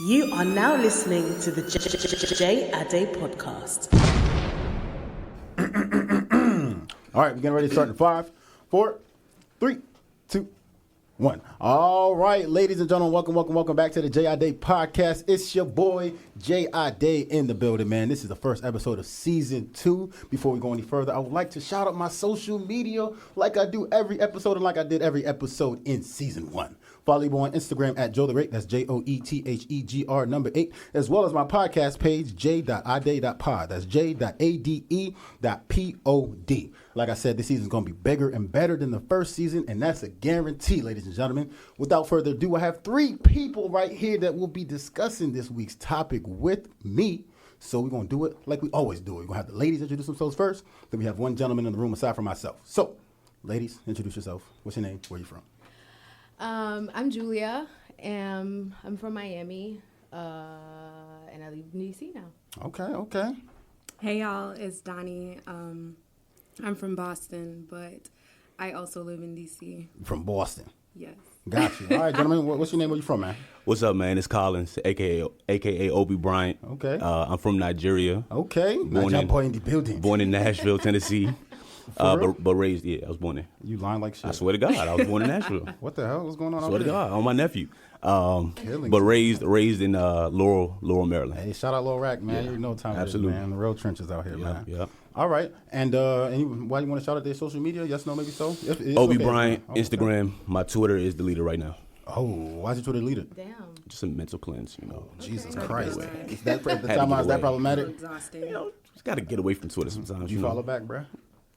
You are now listening to the J Ade podcast. All right, we're getting ready to start in 5, 4, 3, 2, 1. All right, ladies and gentlemen, welcome back to the J Ade podcast. It's your boy J Ade in the building, man. This is the first episode of season 2. Before we go any further, I would like to shout out my social media like I do every episode and like I did every episode in season 1. Follow me on Instagram at Joe the Great. That's JOETHEGR number 8, as well as my podcast page, j.ade.pod. That's j.ade.pod. Like I said, this season is going to be bigger and better than the first season, and that's a guarantee, ladies and gentlemen. Without further ado, I have 3 people right here that will be discussing this week's topic with me. So we're going to do it like we always do it. We're going to have the ladies introduce themselves first. Then we have one gentleman in the room aside from myself. So, ladies, introduce yourself. What's your name? Where are you from? I'm Julia, and I'm from Miami, and I live in D.C. now. Okay. Hey y'all, it's Dannie. I'm from Boston, but I also live in DC. From Boston. Yes. Got you. All right, gentlemen, what's your name? Where you from, man? What's up, man? It's Collins, aka Obi Bryant. Okay. I'm from Nigeria. Okay. Nigeria boy in the building. Born in Nashville, Tennessee. But raised, I was born there. You lying like shit. I swear to God, I was born in Nashville. What the hell? What's going on I swear over to there? God, on my nephew. But raised in Laurel, Maryland. Hey, shout out Lil Rack, man. You know what time Absolutely. it is, man. The real trenches out here, man. Yeah. All right. And why you want to shout out their social media? Yes, no, maybe so? Obi Bryant, Instagram. My Twitter is deleted right now. Oh, why's your Twitter deleted? Damn. Just a mental cleanse, you know. Jesus Okay. Christ. Right. Is that, at the Had to time, get is that away. problematic? Exhausting. You know, just got to get away from Twitter sometimes. Do you know. follow back, bruh?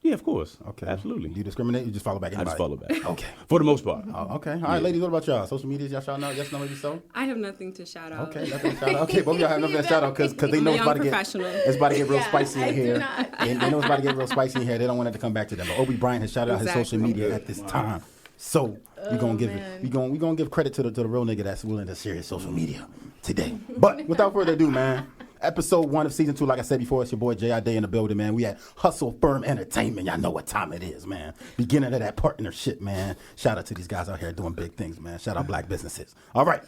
Yeah, of course. Okay. Absolutely. Do you discriminate? You just follow back I anybody? just follow back. Okay. For the most part. Oh, okay. All right, ladies, what about y'all? Social medias, y'all shouting out? Yes, no, maybe so? I have nothing to shout out. Okay, nothing to shout out. Okay, both of y'all have nothing to shout out because they know it's about to get real spicy in here. They know it's about to get real spicy in here. They don't want it to come back to them. But Obi Bryant has shouted out his social media at this time. So we're gonna give it. We gonna give credit to the real nigga that's willing to share his social media today. But without further ado, man. Episode 1 of season 2, like I said before, it's your boy J Ade in the building, man. We at Hustle Firm Entertainment. Y'all know what time it is, man. Beginning of that partnership, man. Shout out to these guys out here doing big things, man. Shout out black businesses. All right.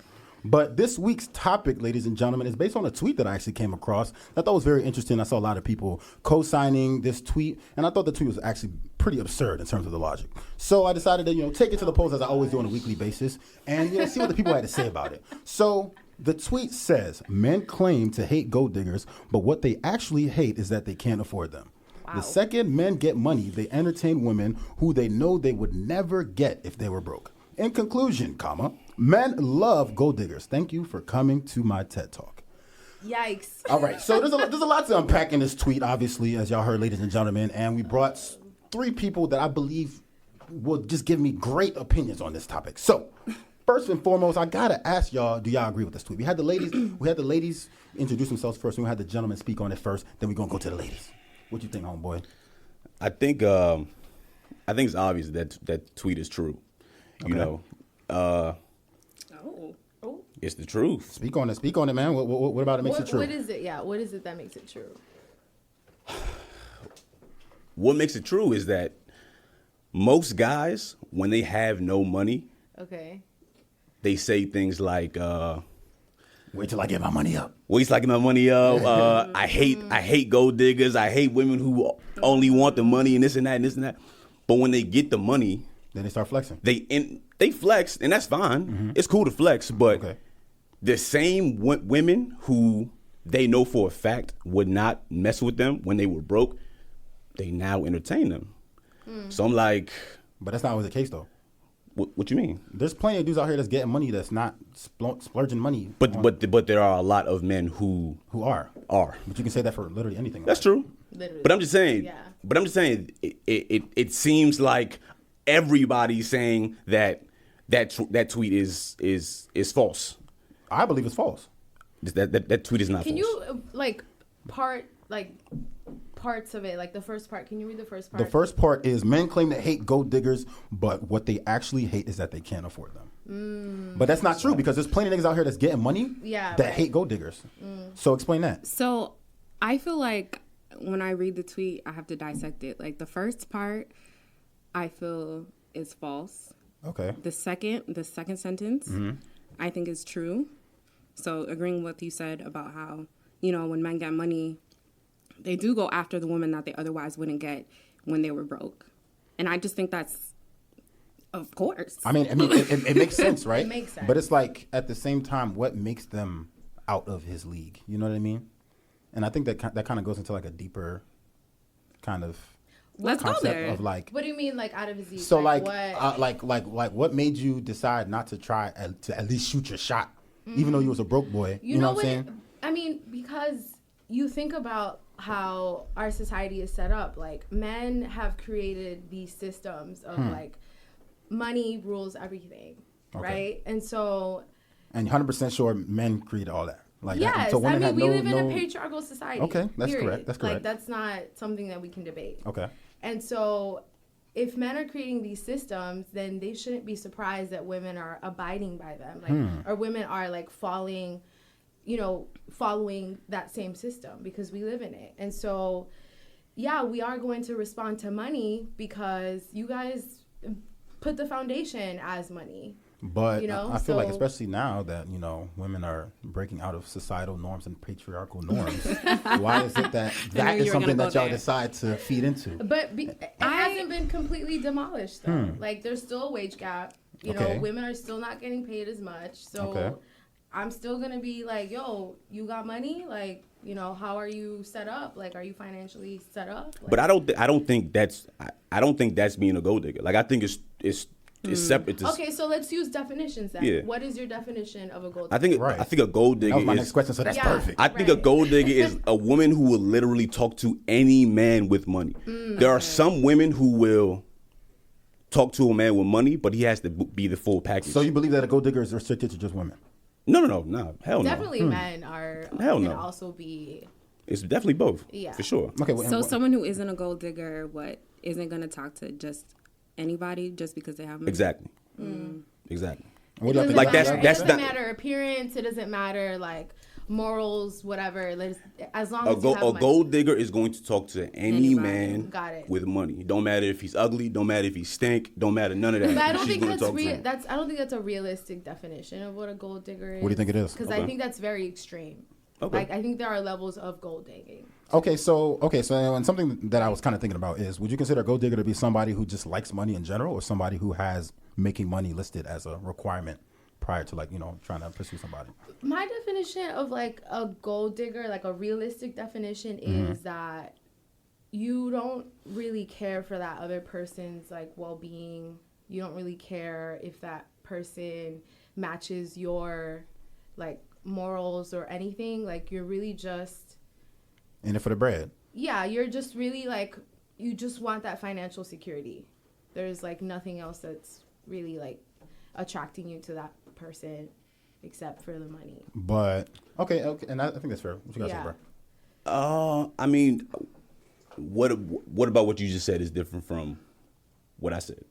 But this week's topic, ladies and gentlemen, is based on a tweet that I actually came across. I thought it was very interesting. I saw a lot of people co-signing this tweet, and I thought the tweet was actually pretty absurd in terms of the logic. So I decided to, take it to the polls as I always do on a weekly basis, and see what the people had to say about it. So the tweet says, men claim to hate gold diggers, but what they actually hate is that they can't afford them. Wow. The second men get money, they entertain women who they know they would never get if they were broke. In conclusion, men love gold diggers. Thank you for coming to my TED Talk. Yikes. All right, so there's a lot to unpack in this tweet, obviously, as y'all heard, ladies and gentlemen, and we brought 3 people that I believe will just give me great opinions on this topic. So, first and foremost, I gotta ask y'all, do y'all agree with this tweet? We had the ladies introduce themselves first, and we had the gentlemen speak on it first, then we're gonna go to the ladies. What you think, homeboy? I think it's obvious that tweet is true. Okay. You know, it's the truth. Speak on it, man. What about it makes it true? What is it? Yeah, what is it that makes it true? What makes it true is that most guys, when they have no money, Okay. they say things like, Wait till I get my money up. wait till I get my money up. I hate gold diggers. I hate women who only want the money and this and that and this and that. But when they get the money, Then they start flexing. they flex, and that's fine. Mm-hmm. It's cool to flex, but the same women who they know for a fact would not mess with them when they were broke, they now entertain them. So I'm like, But that's not always the case, though. what you mean? There's plenty of dudes out here that's getting money that's not splurging money. But there are a lot of men who are. are. But you can say that for literally anything. That's true. Literally. But I'm just saying. Yeah. But I'm just saying. It seems like everybody's saying that tweet is false. I believe it's false. That tweet is not Can false. you parts of it, like the first part? Can you read the first part? The first part is men claim to hate gold diggers, but what they actually hate is that they can't afford them. But that's not true because there's plenty of niggas out here that's getting money that hate gold diggers. So explain that. So I feel like when I read the tweet, I have to dissect it. Like the first part, I feel is false. Okay. The second sentence, I think is true. So agreeing with what you said about how, you know, when men get money, they do go after the woman that they otherwise wouldn't get when they were broke. And I just think that's, of course. I mean, it makes sense, right? It makes sense. But it's like, at the same time, what makes them out of his league? You know what I mean? And I think that kind of goes into like a deeper kind of Let's go concept there. of like. What do you mean, like out of his league? So what? What made you decide not to try to at least shoot your shot, even though you was a broke boy? You know what I'm saying? I mean, because you think about how our society is set up. Like, men have created these systems of like money rules everything, right? And so. And 100% sure men create all that. Like, yes, so I mean, we live in no a patriarchal society. Okay, that's period. correct. That's correct. Like, that's not something that we can debate. Okay. And so, if men are creating these systems, then they shouldn't be surprised that women are abiding by them, like, or women are like following that same system because we live in it. And so, yeah, we are going to respond to money because you guys put the foundation as money. But I feel like, especially now that, women are breaking out of societal norms and patriarchal norms, why is it that is something that y'all decide to feed into? But it hasn't been completely demolished, though. Like, there's still a wage gap. You know, women are still not getting paid as much. So I'm still going to be like, yo, you got money? Like, how are you set up? Like, are you financially set up? Like, but I don't think that's being a gold digger. Like, I think it's separate. Okay, so let's use definitions then. Yeah. What is your definition of a gold digger? I think a gold digger That was my next question, so that's perfect. I think a gold digger is a woman who will literally talk to any man with money. There are some women who will talk to a man with money, but he has to be the full package. So you believe that a gold digger is restricted to just women? No, hell no. Definitely men can also be. It's definitely both. Yeah. For sure. Okay. So someone who isn't a gold digger, isn't going to talk to just anybody just because they have money? Exactly. Exactly. What do you think? Like, it doesn't matter appearance. It doesn't matter like morals, whatever. As long as you have money. A gold digger is going to talk to any man with money. Don't matter if he's ugly. Don't matter if he stink. Don't matter none of that. But I don't think I don't think that's a realistic definition of what a gold digger is. What do you think it is? Because I think that's very extreme. Okay. Like, I think there are levels of gold digging. Okay, so and something that I was kind of thinking about is, would you consider a gold digger to be somebody who just likes money in general, or somebody who has making money listed as a requirement prior to, like, trying to pursue somebody? My definition of like a gold digger, like a realistic definition, is that you don't really care for that other person's like well-being. You don't really care if that person matches your like morals or anything. Like, you're really just in it for the bread. Yeah, you're just really like, you just want that financial security. There's like nothing else that's really like attracting you to that person except for the money. But okay, and I think that's fair. What you guys say, bro? I mean, what about what you just said is different from what I said?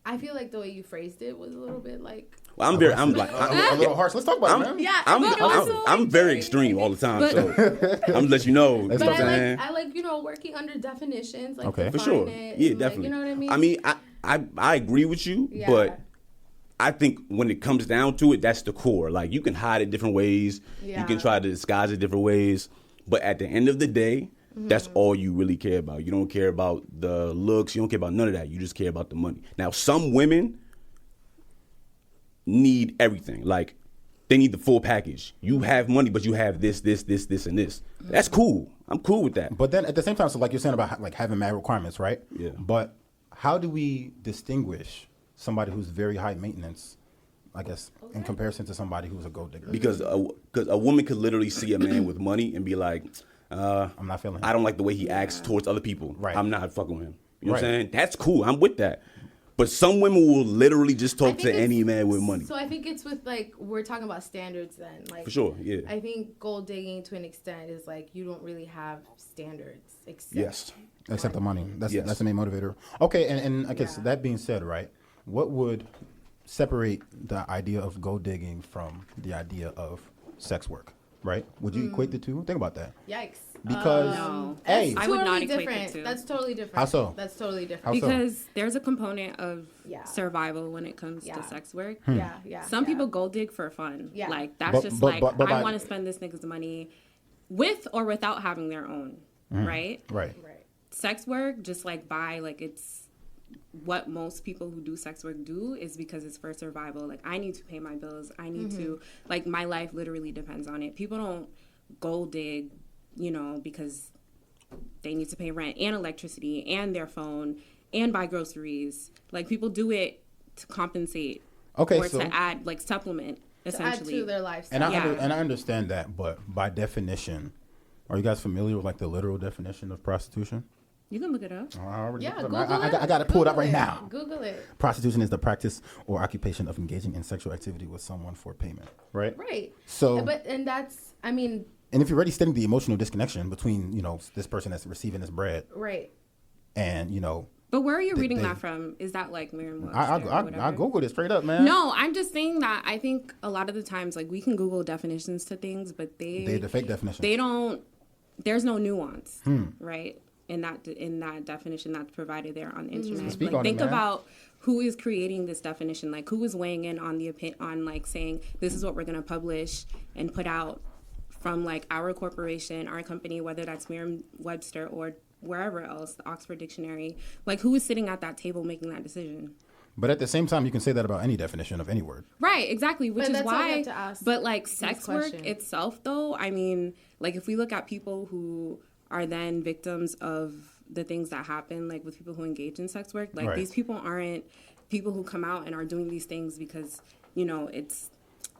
I feel like the way you phrased it was a little bit like. Well, I'm a little harsh. Let's talk about it, man. Yeah, I'm very extreme all the time, so I'm gonna let you know. But I like working under definitions, like for sure. Yeah, definitely. Like, you know what I mean? I mean, I agree with you, but I think when it comes down to it, that's the core. Like, you can hide it different ways, you can try to disguise it different ways, but at the end of the day, that's all you really care about. You don't care about the looks, you don't care about none of that. You just care about the money. Now, some women need everything. Like, they need the full package. You have money, but you have this, and this. That's cool. I'm cool with that. But then at the same time, so like you're saying about like having mad requirements, right? Yeah. But how do we distinguish somebody who's very high maintenance, I guess, in comparison to somebody who's a gold digger? Because a woman could literally see a man with money and be like, I'm not feeling him. I don't like the way he acts towards other people. Right. I'm not fucking with him. You know what I'm saying? That's cool. I'm with that. But some women will literally just talk to any man with money. So I think it's with, like, we're talking about standards then. Like, for sure, yeah. I think gold digging to an extent is like, you don't really have standards except the money. That's the main motivator. Okay, and I guess that being said, right, what would separate the idea of gold digging from the idea of sex work? right? Would you equate the two? Think about that. Yikes. Because No. hey, I would not equate the two. That's totally different. How so? That's totally different. How so? Because there's a component of Yeah. survival when it comes to sex work. Yeah. Some people gold dig for fun. Yeah. Like that's But- just but- like but I want to spend this nigga's money with or without having their own, right? right. Sex work, just like it's what most people who do sex work do is because it's for survival. Like I need to pay my bills. I need to like my life literally depends on it. People don't gold dig, because they need to pay rent and electricity and their phone and buy groceries. Like people do it to compensate or to add like supplement essentially to add to their lifestyle. And I understand that, but by definition, are you guys familiar with like the literal definition of prostitution? You can look it up. I got it pulled up right now. Google it. Prostitution is the practice or occupation of engaging in sexual activity with someone for payment. Right. Right. So, and that's, I mean. And if you're already studying the emotional disconnection between, this person that's receiving this bread. Right. And, But where are you reading that from? Is that like Merriam-Webster? I Googled it straight up, man. No, I'm just saying that I think a lot of the times, like we can Google definitions to things, but they're the fake definition. They don't. There's no nuance, right? In that definition that's provided there on the internet. Speak like, on think it, man. about who is creating this definition. Like who is weighing in on on like saying this is what we're going to publish and put out from like our corporation, our company, whether that's Merriam-Webster or wherever else, the Oxford Dictionary. Like who is sitting at that table making that decision? But at the same time, you can say that about any definition of any word. Right, exactly, which is why. But like sex work question. itself, though, I mean, like if we look at people who are then victims of the things that happen, like with people who engage in sex work, like these people aren't people who come out and are doing these things because, it's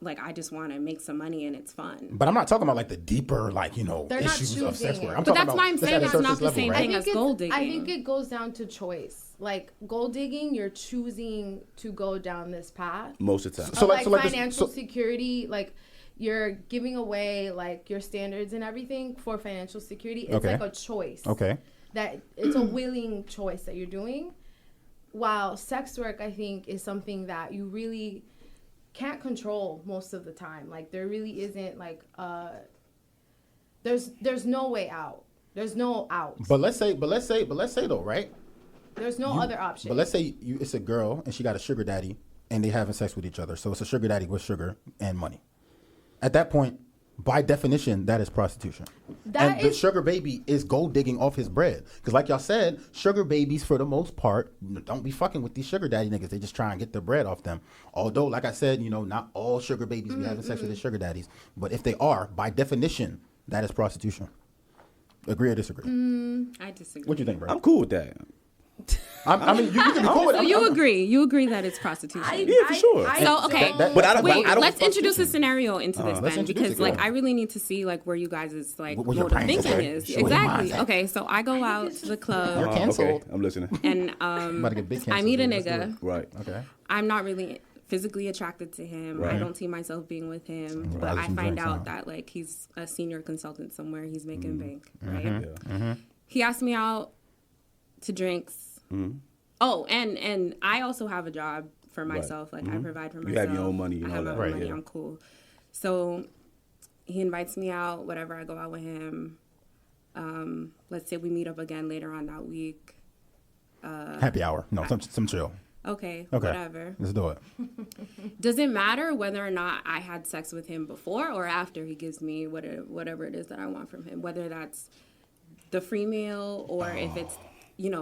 like I just want to make some money and it's fun. But I'm not talking about like the deeper, like, issues of sex work. But that's why I'm saying that's not the same thing as gold digging. I think it goes down to choice. Like gold digging, you're choosing to go down this path. Most of the time. So like financial security, like you're giving away like your standards and everything for financial security. It's like a choice. Okay. That it's a willing choice that you're doing. While sex work, I think, is something that you really can't control most of the time. Like there really isn't like there's no way out. There's no out. But let's say though, right? There's no other option. But let's say it's a girl and she got a sugar daddy and they having sex with each other. So it's a sugar daddy with sugar and money. At that point, by definition, that is prostitution. The sugar baby is gold digging off his bread. Because like y'all said, sugar babies, for the most part, don't be fucking with these sugar daddy niggas. They just try and get their bread off them. Although, like I said, not all sugar babies be having sex with their sugar daddies. But if they are, by definition, that is prostitution. Agree or disagree? I disagree. What you think, bro? I'm cool with that. I mean, you can be cool with it. So you agree? You agree that it's prostitution? Yeah, for sure. So okay, but I don't. Let's introduce a scenario into this then, because like I I really need to see like where you guys' like what your mode of brain is, thinking okay? is. Show your Exactly. mindset. Okay, so I go out to the club. You're canceled. Okay, I'm listening. And about to get big I meet a canceled. nigga. Right. Okay. I'm not really physically attracted to him. Right. I don't see myself being with him. But I find out that like he's a senior consultant somewhere. He's making bank. Right. Yeah. He asked me out to drinks. Oh, and I also have a job for myself. Like I provide for myself. You have your own money. I have my own money. I'm cool. So he invites me out. Whatever. I go out with him. Let's say we meet up again later on that week. Happy hour. No, some chill. Okay. Okay. Whatever. Let's do it. Does it matter whether or not I had sex with him before or after he gives me whatever it is that I want from him? Whether that's the free meal or if it's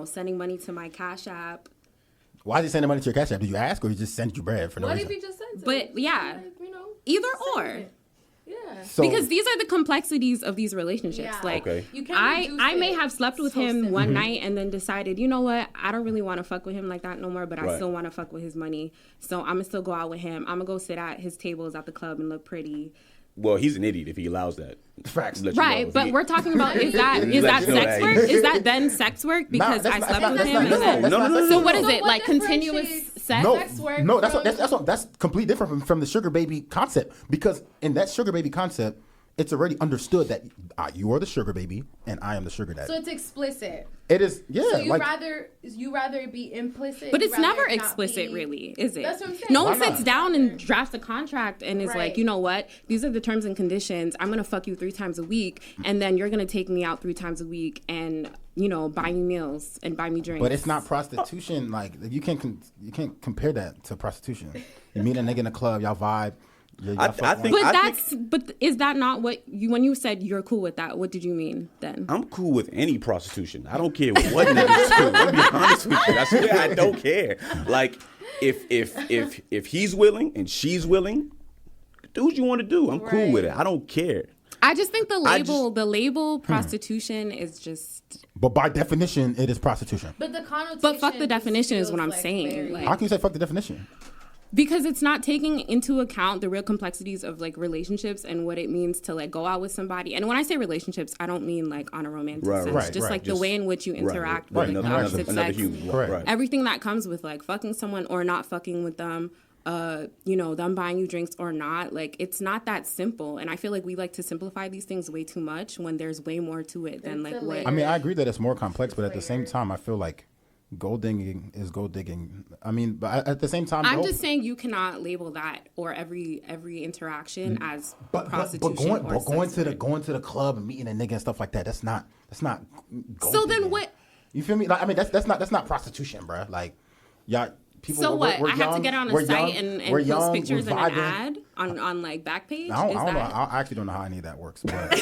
sending money to my Cash App. Why is he sending money to your Cash App? Did you ask or he just sent you bread for no What reason? if he just sends it? But yeah, either or. Yeah. So, Because these are the complexities of these relationships. Yeah. Like Okay. You can't I may have slept with him simple. one night and then decided, you know what, I don't really want to fuck with him like that no more, but I Right. still want to fuck with his money. So I'm gonna still go out with him. I'm gonna go sit at his tables at the club and look pretty. Well, he's an idiot if he allows that. Facts. Let you know. Right, If but he- we're talking about is that Let you know sex that. work? Is that then sex work because I slept with him? So what is it, like continuous sex? No, that's completely different from the sugar baby concept. Because in that sugar baby concept, it's already understood that you are the sugar baby and I am the sugar daddy. So it's explicit. It is, yeah. So you rather it be implicit, but it's never explicit, really, is it? That's what I'm saying. No one sits down and drafts a contract and is Right. like, you know what? These are the terms and conditions. I'm gonna fuck you 3 times a week, and then you're gonna take me out 3 times a week, and buy me meals and buy me drinks. But it's not prostitution. Like you can't compare that to prostitution. You meet a nigga in a club, y'all vibe. But is that not what when you said you're cool with that? What did you mean then? I'm cool with any prostitution. I don't care what niggas do. I'll be honest with you. I swear I don't care. Like if he's willing and she's willing, do what you want to do. I'm cool with it. I don't care. I just think the label prostitution is just. But by definition, it is prostitution. But the connotation. But fuck the definition is what I'm saying. How can you say fuck the definition? Because it's not taking into account the real complexities of like relationships and what it means to like go out with somebody. And when I say relationships, I don't mean like on a romantic sense. Just like the way in which you interact with the opposite sex. Everything that comes with like fucking someone or not fucking with them. Them buying you drinks or not, like it's not that simple. And I feel like we like to simplify these things way too much when there's way more to it than like what. I mean, I agree that it's more complex, but at the same time, I feel like gold digging is gold digging. I mean, but at the same time, I'm just saying you cannot label that or every interaction as prostitution. But going to the club and meeting a nigga and stuff like that, that's not gold so digging. Then what? You feel me? Like, I mean, that's not prostitution, bro. Like, y'all. People, so what? We're I have to get on a site and post pictures and an ad on like Backpage? I don't know. I actually don't know how any of that works. But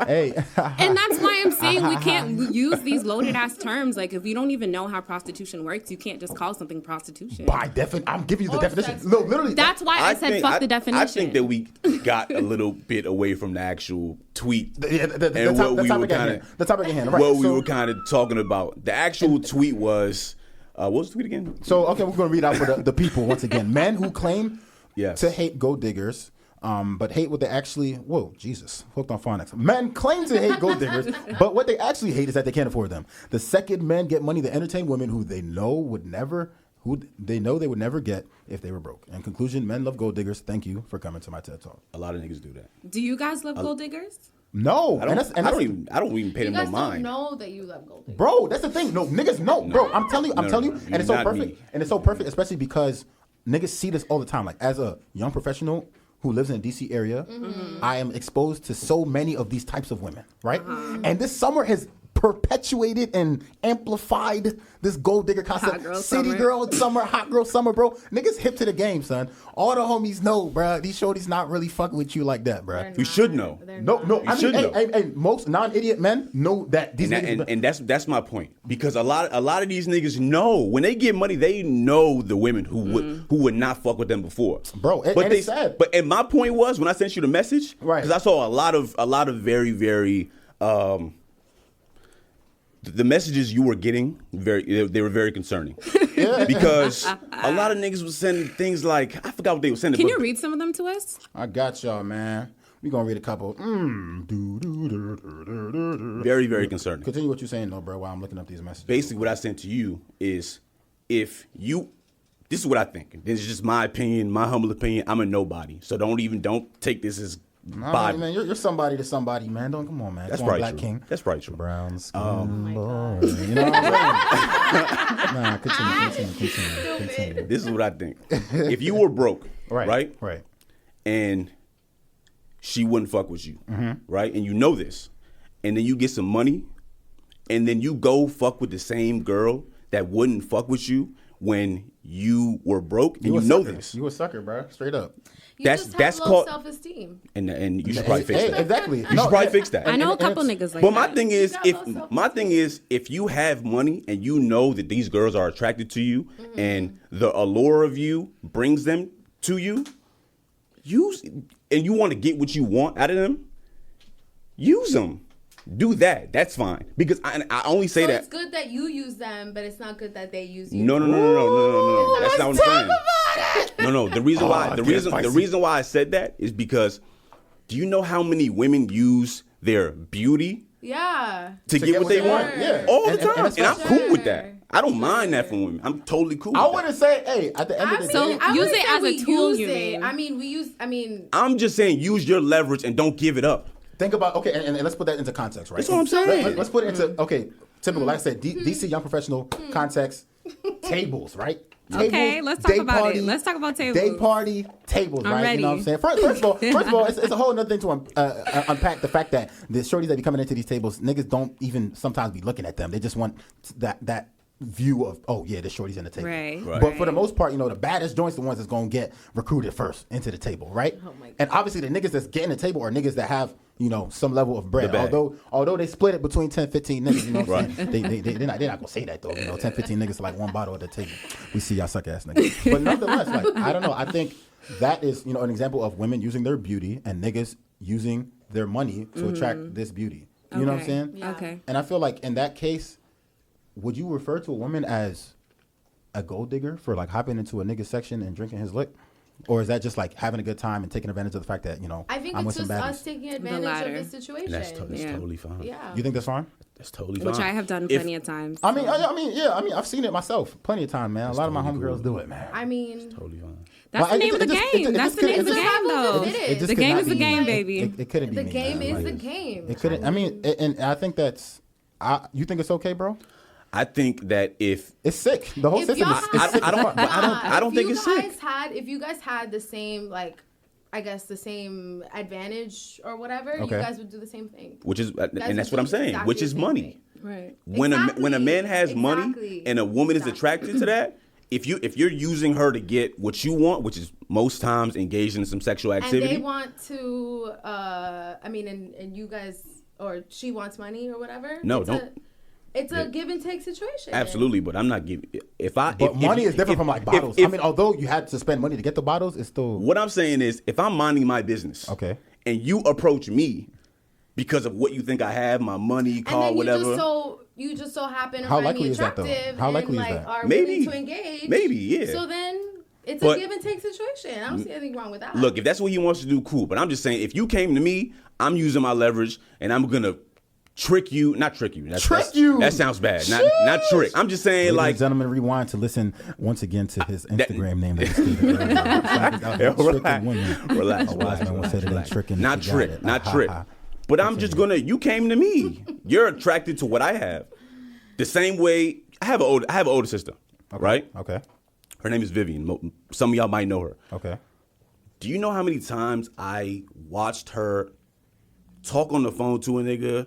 hey. And that's why I'm saying we can't use these loaded ass terms. Like if you don't even know how prostitution works, you can't just call something prostitution. By definition, I'm giving you the definition. No, literally. That's why I said fuck the definition. I think that we got a little bit away from the actual tweet. The topic at hand. Right. What we were kind of talking about. The actual tweet was. What was the tweet again? So, okay, we're going to read out for the people once again. Men who claim to hate gold diggers, but hate what they actually... Whoa, Jesus. Hooked on phonics. Men claim to hate gold diggers, but what they actually hate is that they can't afford them. The second, men get money to entertain women who they know they would never get if they were broke. In conclusion, men love gold diggers. Thank you for coming to my TED Talk. A lot of niggas do that. Do you guys love gold diggers? No, I don't even pay them no mind. You guys don't know that you love gold diggers. Bro, that's the thing. No, niggas know. Bro, I'm telling you, and it's so perfect. Me. And it's so perfect, especially because niggas see this all the time. Like, as a young professional who lives in the DC area, I am exposed to so many of these types of women, right? And this summer has perpetuated and amplified this gold digger concept. City girl summer, hot girl summer, bro. Niggas hip to the game, son. All the homies know, bro. These shorties not really fucking with you like that, bro. You should know. No. I mean, most non-idiot men know that these niggas. And that's my point, because a lot of these niggas know when they get money, they know the women who would not fuck with them before, bro. But it's sad. But my point was when I sent you the message, right? Because I saw a lot of very very. The messages you were getting, they were very concerning. Because a lot of niggas was sending things like, I forgot what they were sending. Can you read some of them to us? I got y'all, man. We gonna read a couple. Very, very concerning. Continue what you're saying, though, bro, while I'm looking up these messages. Basically, what I sent to you is, this is what I think. This is just my opinion, my humble opinion. I'm a nobody. So don't take this as Bible. Man, you're somebody to somebody, man. Come on, man. That's probably Black true. King. That's probably true. Brown skin boy. You know what I'm saying? Continue. This is what I think. If you were broke, right? And she wouldn't fuck with you, right? And you know this. And then you get some money, and then you go fuck with the same girl that wouldn't fuck with you when you were broke, and you know this. You a sucker, bro. Straight up. That's called self-esteem. And you should probably fix that. Exactly. You should probably fix that. I know a couple niggas like that. But my thing is, if you have money and you know that these girls are attracted to you, and the allure of you brings them to you, and you want to get what you want out of them, use them. Do that. That's fine. Because I only say that. It's good that you use them, but it's not good that they use you. No. That's not what I'm saying. No. The reason why I said that is because, do you know how many women use their beauty? Yeah. To get what they want? Yeah. All the time. And I'm cool with that. I don't mind that from women. I'm totally cool. I wouldn't say, hey, at the end of the day. So use it as a tool, you mean? I'm just saying use your leverage and don't give it up. Think about, okay, and let's put that into context, right? That's what I'm saying. Let's put it into, okay, typical, like I said, DC Young Professional context, tables, right? Tables, okay, let's talk about it. Let's talk about tables. Day party, tables, I'm right? ready. You know what I'm saying? First of all, it's a whole other thing to unpack the fact that the shorties that be coming into these tables, niggas don't even sometimes be looking at them. They just want that view of, oh yeah, the shorties in the table. Right. But for the most part, you know, the baddest joints, the ones that's gonna get recruited first into the table, right? Oh my God. And obviously the niggas that's getting the table are niggas that have, you know, some level of bread. Although they split it between 10, 15 niggas, you know what I'm saying? They're not gonna say that though. You know, 10, 15 niggas are like one bottle at the table. We see y'all suck ass niggas. But nonetheless, like, I don't know. I think that is, you know, an example of women using their beauty and niggas using their money to attract this beauty. You know what I'm saying? Yeah. Okay. And I feel like in that case, would you refer to a woman as a gold digger for like hopping into a nigga's section and drinking his lick? Or is that just like having a good time and taking advantage of the fact that, you know, I think I'm it's with some just baddies? us taking advantage of the situation. And that's totally fine. Yeah. You think that's fine? That's totally fine. Which I have done plenty of times. I mean, I've seen it myself plenty of time, man. A lot of my homegirls do it, man. I mean, Totally fine. That's the name of the game. That's the name of the game, though. The game is the game, baby. It couldn't be the me, game man. is Like, the game. It couldn't. I mean, and I think that's. You think it's okay, bro? I think that if It's sick. The whole If system y'all is sick. I don't think it's sick. If you guys had the same, like, I guess the same advantage or whatever, Okay. you guys would do the same thing. Which is, Guys and would that's what do I'm saying, exactly which the is same money. thing. Right. When a man has money Exactly. and a woman is attracted to that, if you're using her to get what you want, which is most times engaged in some sexual activity, And they want to, and you guys, or she wants money or whatever. No, It's a give and take situation. absolutely. But I'm not giving. But money is different from like bottles. I mean, although you had to spend money to get the bottles, it's still. What I'm saying is, if I'm minding my business, Okay. and you approach me because of what you think I have, my money, car, and then whatever. you just so happen to How find likely me is that, though? attractive How likely and is like that? are Maybe. willing to engage. Maybe, yeah. So then it's But- a give and take situation. I don't see anything wrong with that. Look, if that's what he wants to do, cool. But I'm just saying, if you came to me, I'm using my leverage, and I'm gonna trick you. Not trick you. Trick you. That sounds bad. Not trick. I'm just saying, Ladies like. and gentlemen, rewind to listen once again to his Instagram name that he stated earlier. Tricking women. Relax, A wise man once said it ain't tricking. Not if you got trick, it. not Ha, ha, trick. ha. But I'm just gonna. You came to me. You're attracted to what I have. The same way I have an older sister, right? Okay. Her name is Vivian. Some of y'all might know her. Okay. Do you know how many times I watched her talk on the phone to a nigga,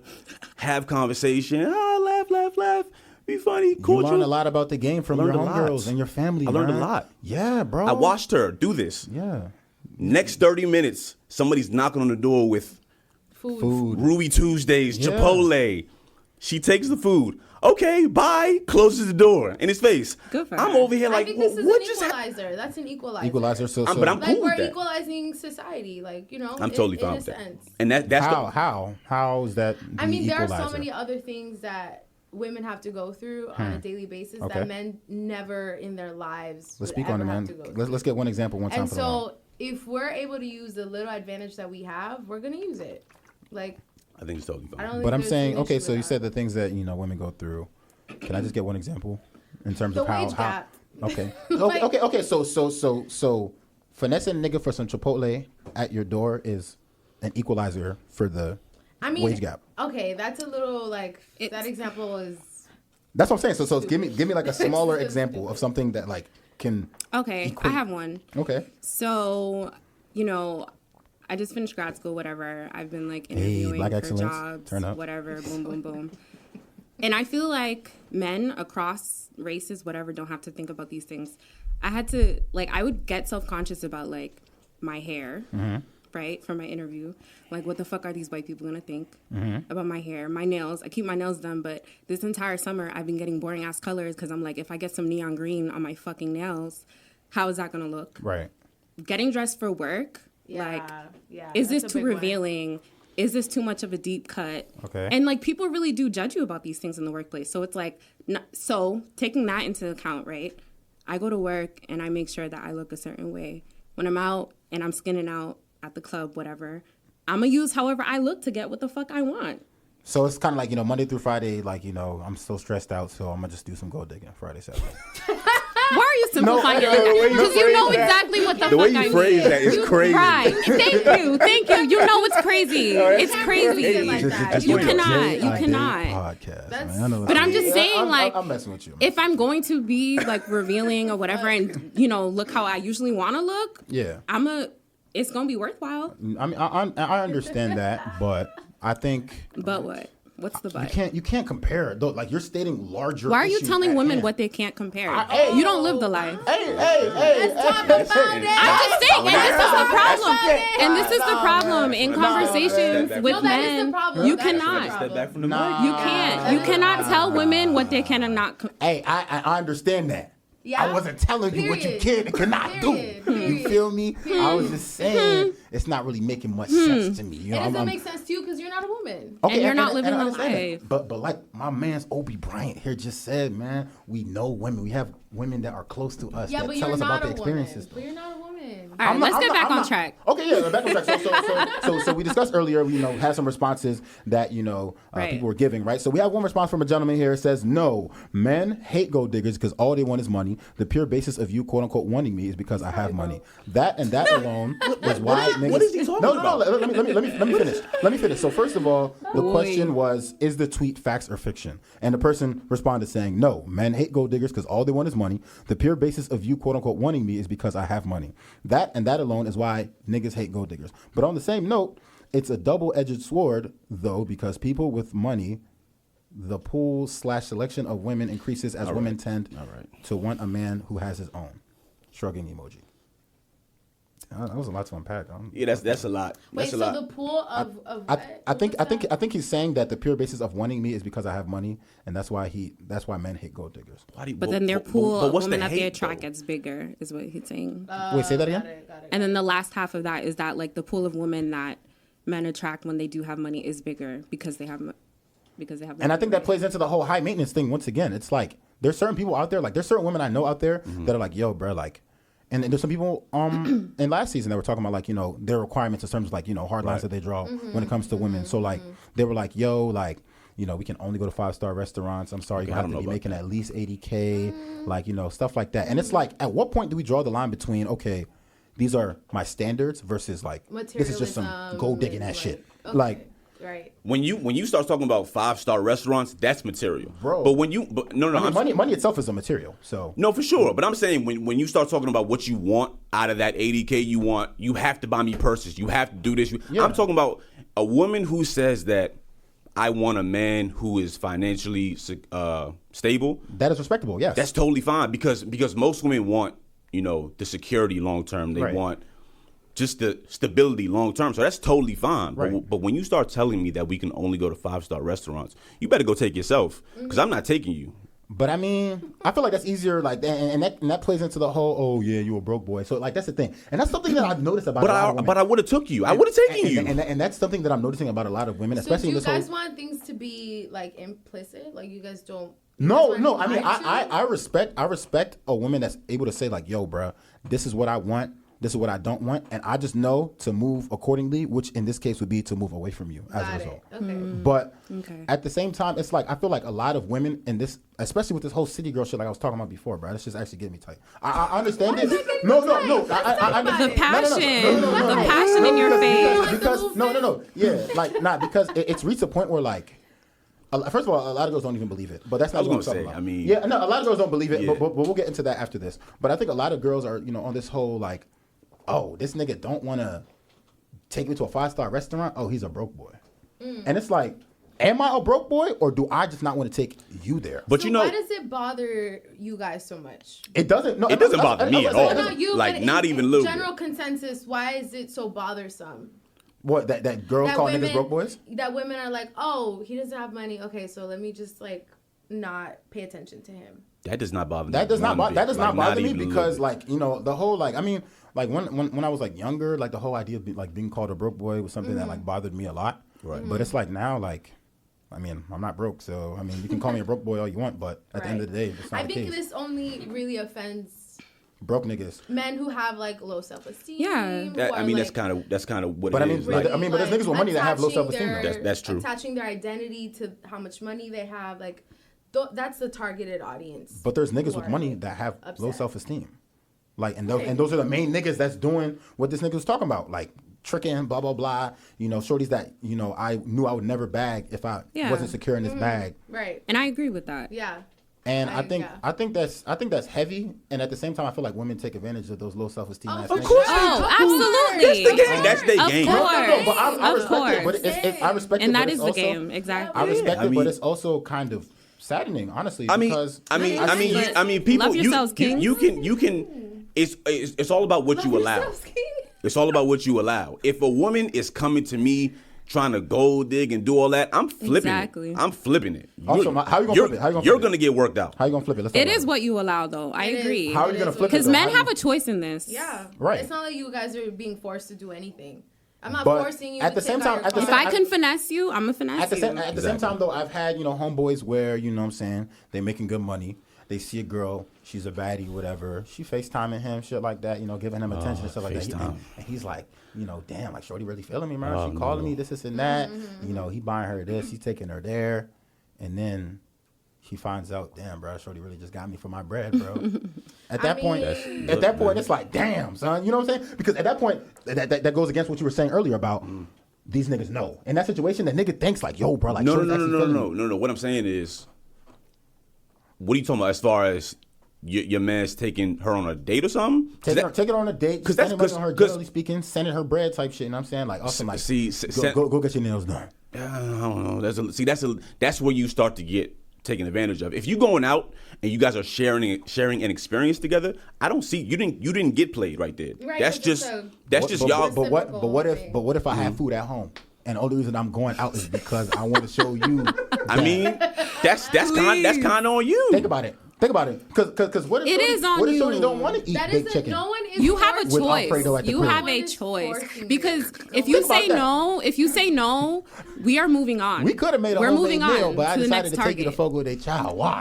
have conversation, laugh, be funny, cool. You learn a lot about the game from your homegirls and your family. I learned man. a lot. Yeah, bro. I watched her do this. Yeah. Next 30 minutes, somebody's knocking on the door with Food. Ruby Tuesdays, Yeah. Chipotle. She takes the food. Okay, bye. Closes the door in his face. Good for I'm her. over here I like, think this is what an just happened? equalizer. That's an equalizer. Equalizer. So, But I'm Like cool we're with that. equalizing society. Like, you know, I'm totally in fine a with that. sense. And that's how is that? I mean, there are so equalizer? many other things that women have to go through on a daily basis Okay. that men never in their lives Let's would speak on ever it, have man. to go through. Let's get one example one time And for the round. so if we're able to use the little advantage that we have, we're gonna use it. Like, I think it's totally I fine. don't think But I'm there's saying, an okay, issue so you with said the things that, you know, women go through. Can I just get one example in terms The of how? wage gap. Okay. Like- okay. So finessing a nigga for some Chipotle at your door is an equalizer for the I mean, wage gap. Okay, that's a little like that It's- example is. That's what I'm saying. So give me like a smaller example of something that like can. Okay, equate. I have one. Okay. So, you know, I just finished grad school, whatever. I've been like interviewing Black for excellence. jobs, Turn up. whatever, boom. And I feel like men across races, whatever, don't have to think about these things. I would get self-conscious about like my hair, right, for my interview. Like, what the fuck are these white people gonna think about my hair? My nails, I keep my nails done, but this entire summer I've been getting boring ass colors because I'm like, if I get some neon green on my fucking nails, how is that gonna look? Right. Getting dressed for work, is this too revealing? Is this too much of a deep cut? Okay. And like people really do judge you about these things in the workplace. So it's like, so taking that into account, right? I go to work and I make sure that I look a certain way. When I'm out and I'm skinning out at the club, whatever, I'm gonna use however I look to get what the fuck I want. So it's kind of like, you know, Monday through Friday, like, you know, I'm so stressed out, so I'm going to just do some gold digging Friday, Saturday. Why are you simplifying it? Because you know exactly what the fuck I mean. The way you phrase that is crazy. Right. Thank you. You know it's crazy. It's crazy. You cannot. Podcast, man. But I'm just saying, like, I'm messing with you. If I'm going to be like revealing or whatever, and you know, look how I usually want to look. Yeah. It's gonna be worthwhile. I mean, I understand that, but I think. But what? What's the but? You can't compare it though. Like you're stating larger. Why are you telling women what they can't compare? You don't live the life. Hey. Let's talk about it. I'm just saying, and this is the problem. And this is the problem in conversations with men. You cannot. You can't. You cannot tell women what they can and not. Hey, I understand that. Yeah. I wasn't telling you what you can and cannot do. You feel me? I was just saying it's not really making much sense to me. You know, it doesn't make sense to you because you're not a woman. Okay, and you're not living the life. But like my man's Obi Bryant here just said, man, we know women. We have women that are close to us that tell us about their experiences. But you're not a woman. All right, let's get back on track. Okay, yeah, back on track. So we discussed earlier, you know, had some responses that, you know, people were giving, right? So we have one response from a gentleman here. It says, no, men hate gold diggers because all they want is money. The pure basis of you, quote unquote, wanting me is because I have money. That and that alone is why niggas. What is he talking about? Let me finish. So first of all, the question was, is the tweet facts or fiction? And the person responded saying, no, men hate gold diggers because all they want is money. The pure basis of you, quote unquote, wanting me is because I have money. That and that alone is why niggas hate gold diggers. But on the same note, it's a double-edged sword, though, because people with money, the pool/selection of women increases as women tend to want a man who has his own. Shrugging emoji. That was a lot to unpack. Yeah, that's a lot. Wait, so the pool of I think he's saying that the pure basis of wanting me is because I have money, and that's why men hate gold diggers. But then their pool of women that they attract gets bigger, is what he's saying. Wait, say that again. Got it. And then the last half of that is that like the pool of women that men attract when they do have money is bigger because they have money. And I think that plays into the whole high maintenance thing. Once again, it's like there's certain people out there, like there's certain women I know out there that are like, yo, bro, like. And there's some people in last season that were talking about, like, you know, their requirements in terms of, like, you know, hard lines that they draw when it comes to women. So, like, they were like, yo, like, you know, we can only go to 5-star restaurants. I'm sorry, you have to be making at least $80K, like, you know, stuff like that. And it's like, at what point do we draw the line between, okay, these are my standards versus, like, this is just some gold digging that shit. Okay. Like, right. When you start talking about 5-star restaurants, that's material, bro. But when you, money itself is a material. So no, for sure. But I'm saying when you start talking about what you want out of that $80K, you have to buy me purses. You have to do this. I'm talking about a woman who says that I want a man who is financially stable. That is respectable. Yes, that's totally fine because most women want, you know, the security long term. They want just the stability long term. So that's totally fine. Right. But when you start telling me that we can only go to 5-star restaurants, you better go take yourself because I'm not taking you. But I mean, I feel like that's easier, like, and that plays into the whole, oh yeah, you a broke boy. So like that's the thing, and that's something that I've noticed about. But I would have took you. I would have taken you. And that's something that I'm noticing about a lot of women, especially in this whole. So do you guys want things to be like implicit? Like you guys don't. No. I mean, I respect a woman that's able to say like, yo, bro, this is what I want. This is what I don't want, and I just know to move accordingly, which in this case would be to move away from you as a result. Okay. But at the same time, it's like I feel like a lot of women in this, especially with this whole city girl shit, like I was talking about before, bro. It's just actually getting me tight. I understand it. No. The passion in your face. Because yeah, like not because it's reached a point where like. First of all, a lot of girls don't even believe it, but that's not what I'm talking about. A lot of girls don't believe it, but we'll get into that after this. But I think a lot of girls are, you know, on this whole like, oh, this nigga don't want to take me to a 5-star restaurant. Oh, he's a broke boy, and it's like, am I a broke boy or do I just not want to take you there? But so why does it bother you guys so much? It doesn't. No, it doesn't bother me at all. Not you, like not even a little. General consensus. Why is it so bothersome? What, that girl calling niggas broke boys? That women are like, oh, he doesn't have money. Okay, so let me just like not pay attention to him. That does not bother me. That does not bother me because like, you know, the whole like, I mean, like when I was like younger, like the whole idea of like being called a broke boy was something that like bothered me a lot. Right. But it's like now, like, I mean, I'm not broke, so I mean, you can call me a broke boy all you want, but at the end of the day, it's not the case. I think this only really offends broke niggas. Men who have like low self-esteem. Yeah, I mean, like, that's kind of what but it is. But there's niggas with money that have low self-esteem. That's true. Attaching their identity to how much money they have, like that's the targeted audience. But there's niggas with money that have low self-esteem. Like, and those are the main niggas that's doing what this nigga was talking about, like tricking, blah blah blah. You know, shorties that I knew I would never bag if I wasn't secure in this bag. Right. And I agree with that. Yeah. And I think that's heavy. And at the same time, I feel like women take advantage of those low self-esteem. Of course, absolutely. That's their game. But I respect it. I respect it. And that is the game, exactly. I respect it, but it's also kind of saddening, honestly. Because people. Love yourselves, kings. You can. It's all about what you allow. It's all about what you allow. If a woman is coming to me trying to gold dig and do all that, I'm flipping it. I'm flipping it. Also, how you gonna flip it? You're gonna get worked out. How you gonna flip it? It is what you allow, though. I agree. How are you gonna flip it? Because men have a choice in this. Yeah. Right. It's not like you guys are being forced to do anything. I'm not But forcing you at the to same take out time, your If I can finesse you, I'm a finesse you. At the same time, though, I've had homeboys where what I'm saying, they making good money. They see a girl, she's a baddie, whatever. She FaceTiming him, shit like that, giving him attention and stuff like that. And he's like, damn, like shorty really feeling me, man. She calling me this and that. He buying her this, he's taking her there, and then she finds out, damn, bro, shorty really just got me for my bread, bro. At that point, it's like, damn, son, you know what I'm saying? Because at that point, that goes against what you were saying earlier about these niggas know. In that situation, that nigga thinks like, yo, bro, like, no. What I'm saying is, what are you talking about as far as your man's taking her on a date or something? Take it on a date. Because that's on her, generally speaking, sending her bread type shit. You know what I'm saying? Like, awesome. Like, go get your nails done. I don't know. That's where you start to get taken advantage of. If you going out and you guys are sharing an experience together, I don't see you didn't get played right there. Right, that's just y'all. But what if I have food at home? And the only reason I'm going out is because I want to show you. I mean, that's kind of on you. Think about it. Because what if shorty don't want to eat baked chicken? You have a choice. You have a choice. Because if you say no, we are moving on. We could have made a homemade meal, but I decided to take you to Fogo de Chao. Why?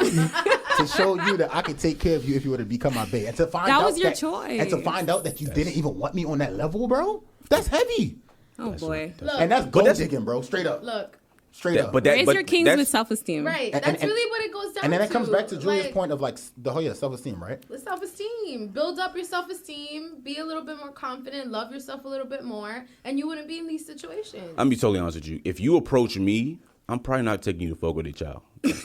To show you that I can take care of you if you were to become my bae. And to find that was your choice. And to find out that you didn't even want me on that level, bro. That's heavy. Oh boy. And that's gold digging, bro. Straight up. Look. Straight up. Raise your kings with self-esteem. Right. That's really what it goes down to. And then it comes back to Julia's point of like the whole self-esteem, right? The self-esteem. Build up your self-esteem. Be a little bit more confident. Love yourself a little bit more. And you wouldn't be in these situations. I'm be totally honest with you. If you approach me, I'm probably not taking you to Fogo de Chao.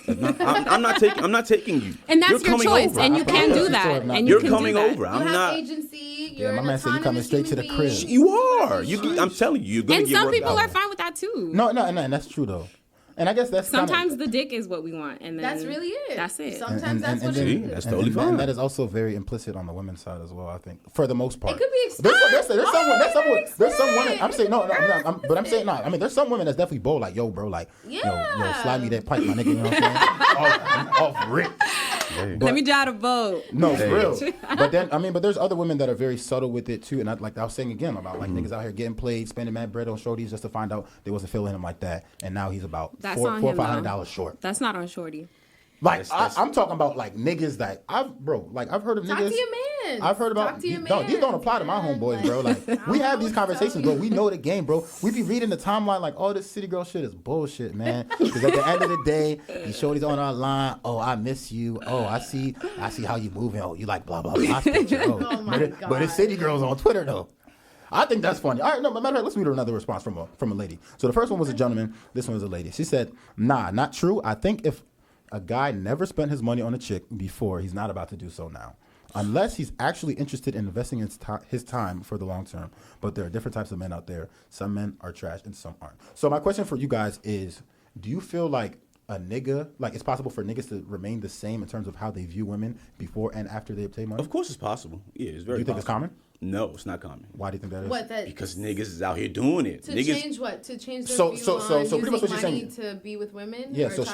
I'm not taking you. And that's your choice. Over. And you can do that. And you're coming over. I'm not agency. You're my man said you coming straight to the crib. You are. I'm telling you, you're gonna get worked out. And some people are fine with that too. No, and that's true though. And I guess that's sometimes the dick is what we want, and then that's really it. That's it. Sometimes that's what it is. That's totally fine. And that is also very implicit on the women's side as well. I think for the most part, it could be. There's some women. I'm saying no, but I'm saying no. I mean, there's some women that's definitely bold, like yo, bro, like yo, slide me that pipe, my nigga. You know what I'm saying? off rip. Let me drive a boat. No, for real. But there's other women that are very subtle with it too. And I was saying again about like niggas out here getting played, spending mad bread on shorties just to find out they wasn't feeling him like that, and now he's about $400 or $500 short. That's not on shorty. Like I'm talking about like niggas that I've heard of niggas. Talk to your man. I've heard about. No, these don't apply to my homeboys, bro. Like we have these conversations, bro. We know the game, bro. We be reading the timeline like, oh, this city girl shit is bullshit, man. Because at the end of the day, these shorties on our line. Oh, I miss you. Oh, I see how you moving. Oh, you like blah blah blah. Oh my God. But it's city girls on Twitter though. I think that's funny. All right, no, matter of fact, let's read another response from a lady. So the first one was a gentleman. This one was a lady. She said, "Nah, not true. I think if a guy never spent his money on a chick before, he's not about to do so now. Unless he's actually interested in investing his time for the long term. But there are different types of men out there. Some men are trash and some aren't." So my question for you guys is, do you feel like a nigga, like it's possible for niggas to remain the same in terms of how they view women before and after they obtain money? Of course it's possible. Yeah, it's very possible. Do you think it's common? No, it's not common. Why do you think that is? Because niggas is out here doing it. To niggas, change what? To change their so view pretty much what she's money saying. to be with women? Yeah, so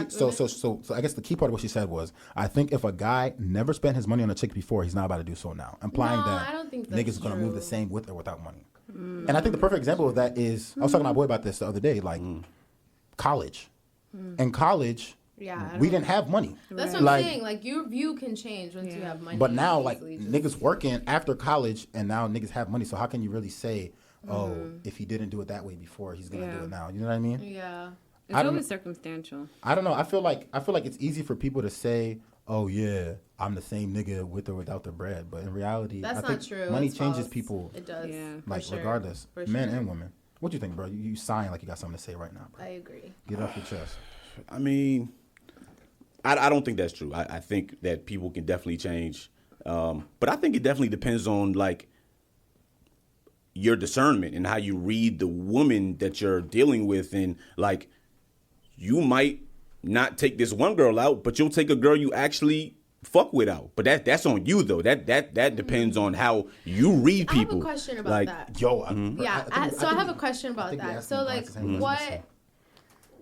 I guess the key part of what she said was, I think if a guy never spent his money on a chick before, he's not about to do so now. Implying that I don't think that's niggas are going to move the same with or without money. And I think the perfect example of that is, I was talking to my boy about this the other day, like college. In college, Yeah, we didn't have money. That's what I'm saying. Like, your view can change once you have money. But now, like, niggas working after college, and now niggas have money. So how can you really say, oh, if he didn't do it that way before, he's gonna do it now? You know what I mean? Yeah. It's always circumstantial. I don't know. I feel like it's easy for people to say, oh yeah, I'm the same nigga with or without the bread. But in reality, that's I not think true. money it's changes false. people. It does. Yeah. Like, regardless, men and women. What do you think, bro? You sign like you got something to say right now, bro. I agree. Get it off your chest. I mean, I don't think that's true. I think that people can definitely change. But I think it definitely depends on, like, your discernment and how you read the woman that you're dealing with. And, like, you might not take this one girl out, but you'll take a girl you actually fuck with out. But that's on you, though. That depends on how you read people. I have a question about that. Yo, I have a question about that. So, like,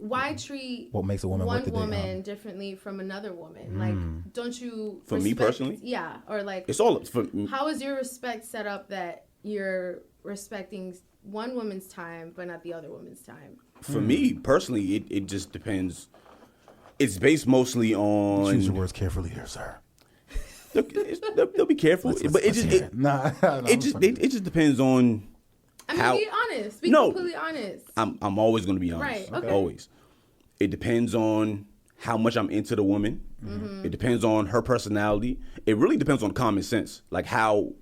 why treat what makes a woman one woman differently from another woman? Like, don't you? For me personally, yeah, or like, it's all. How is your respect set up that you're respecting one woman's time but not the other woman's time? For me personally, it just depends. It's based mostly on. Choose your words carefully here, sir. They'll be careful, but it just depends on. I mean, be honest. Be completely honest. I'm always going to be honest. Right. Okay. Always. It depends on how much I'm into the woman. It depends on her personality. It really depends on common sense, like how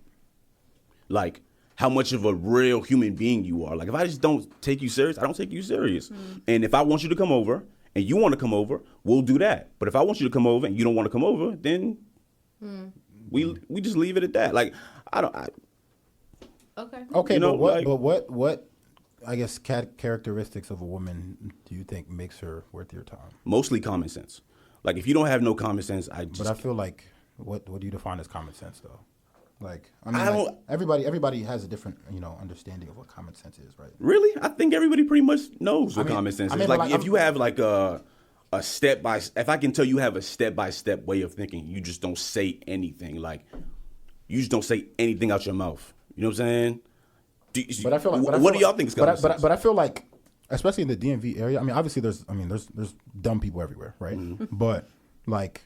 much of a real human being you are. Like, if I just don't take you serious, I don't take you serious. And if I want you to come over and you want to come over, we'll do that. But if I want you to come over and you don't want to come over, then we just leave it at that. Like, Okay, you know, but what I guess characteristics of a woman do you think makes her worth your time? Mostly common sense. Like, if you don't have no common sense, But I feel like what do you define as common sense though? Like, I mean, like, everybody has a different, understanding of what common sense is, right? Really? I think everybody pretty much knows what common sense is. Like, if you have like a step by, if I can tell you have a step-by-step way of thinking, you just don't say anything. Like, you just don't say anything out your mouth. You know what I'm saying? But I feel like, what do y'all think is common sense? But I feel like, especially in the DMV area, I mean, obviously there's dumb people everywhere, right? But like,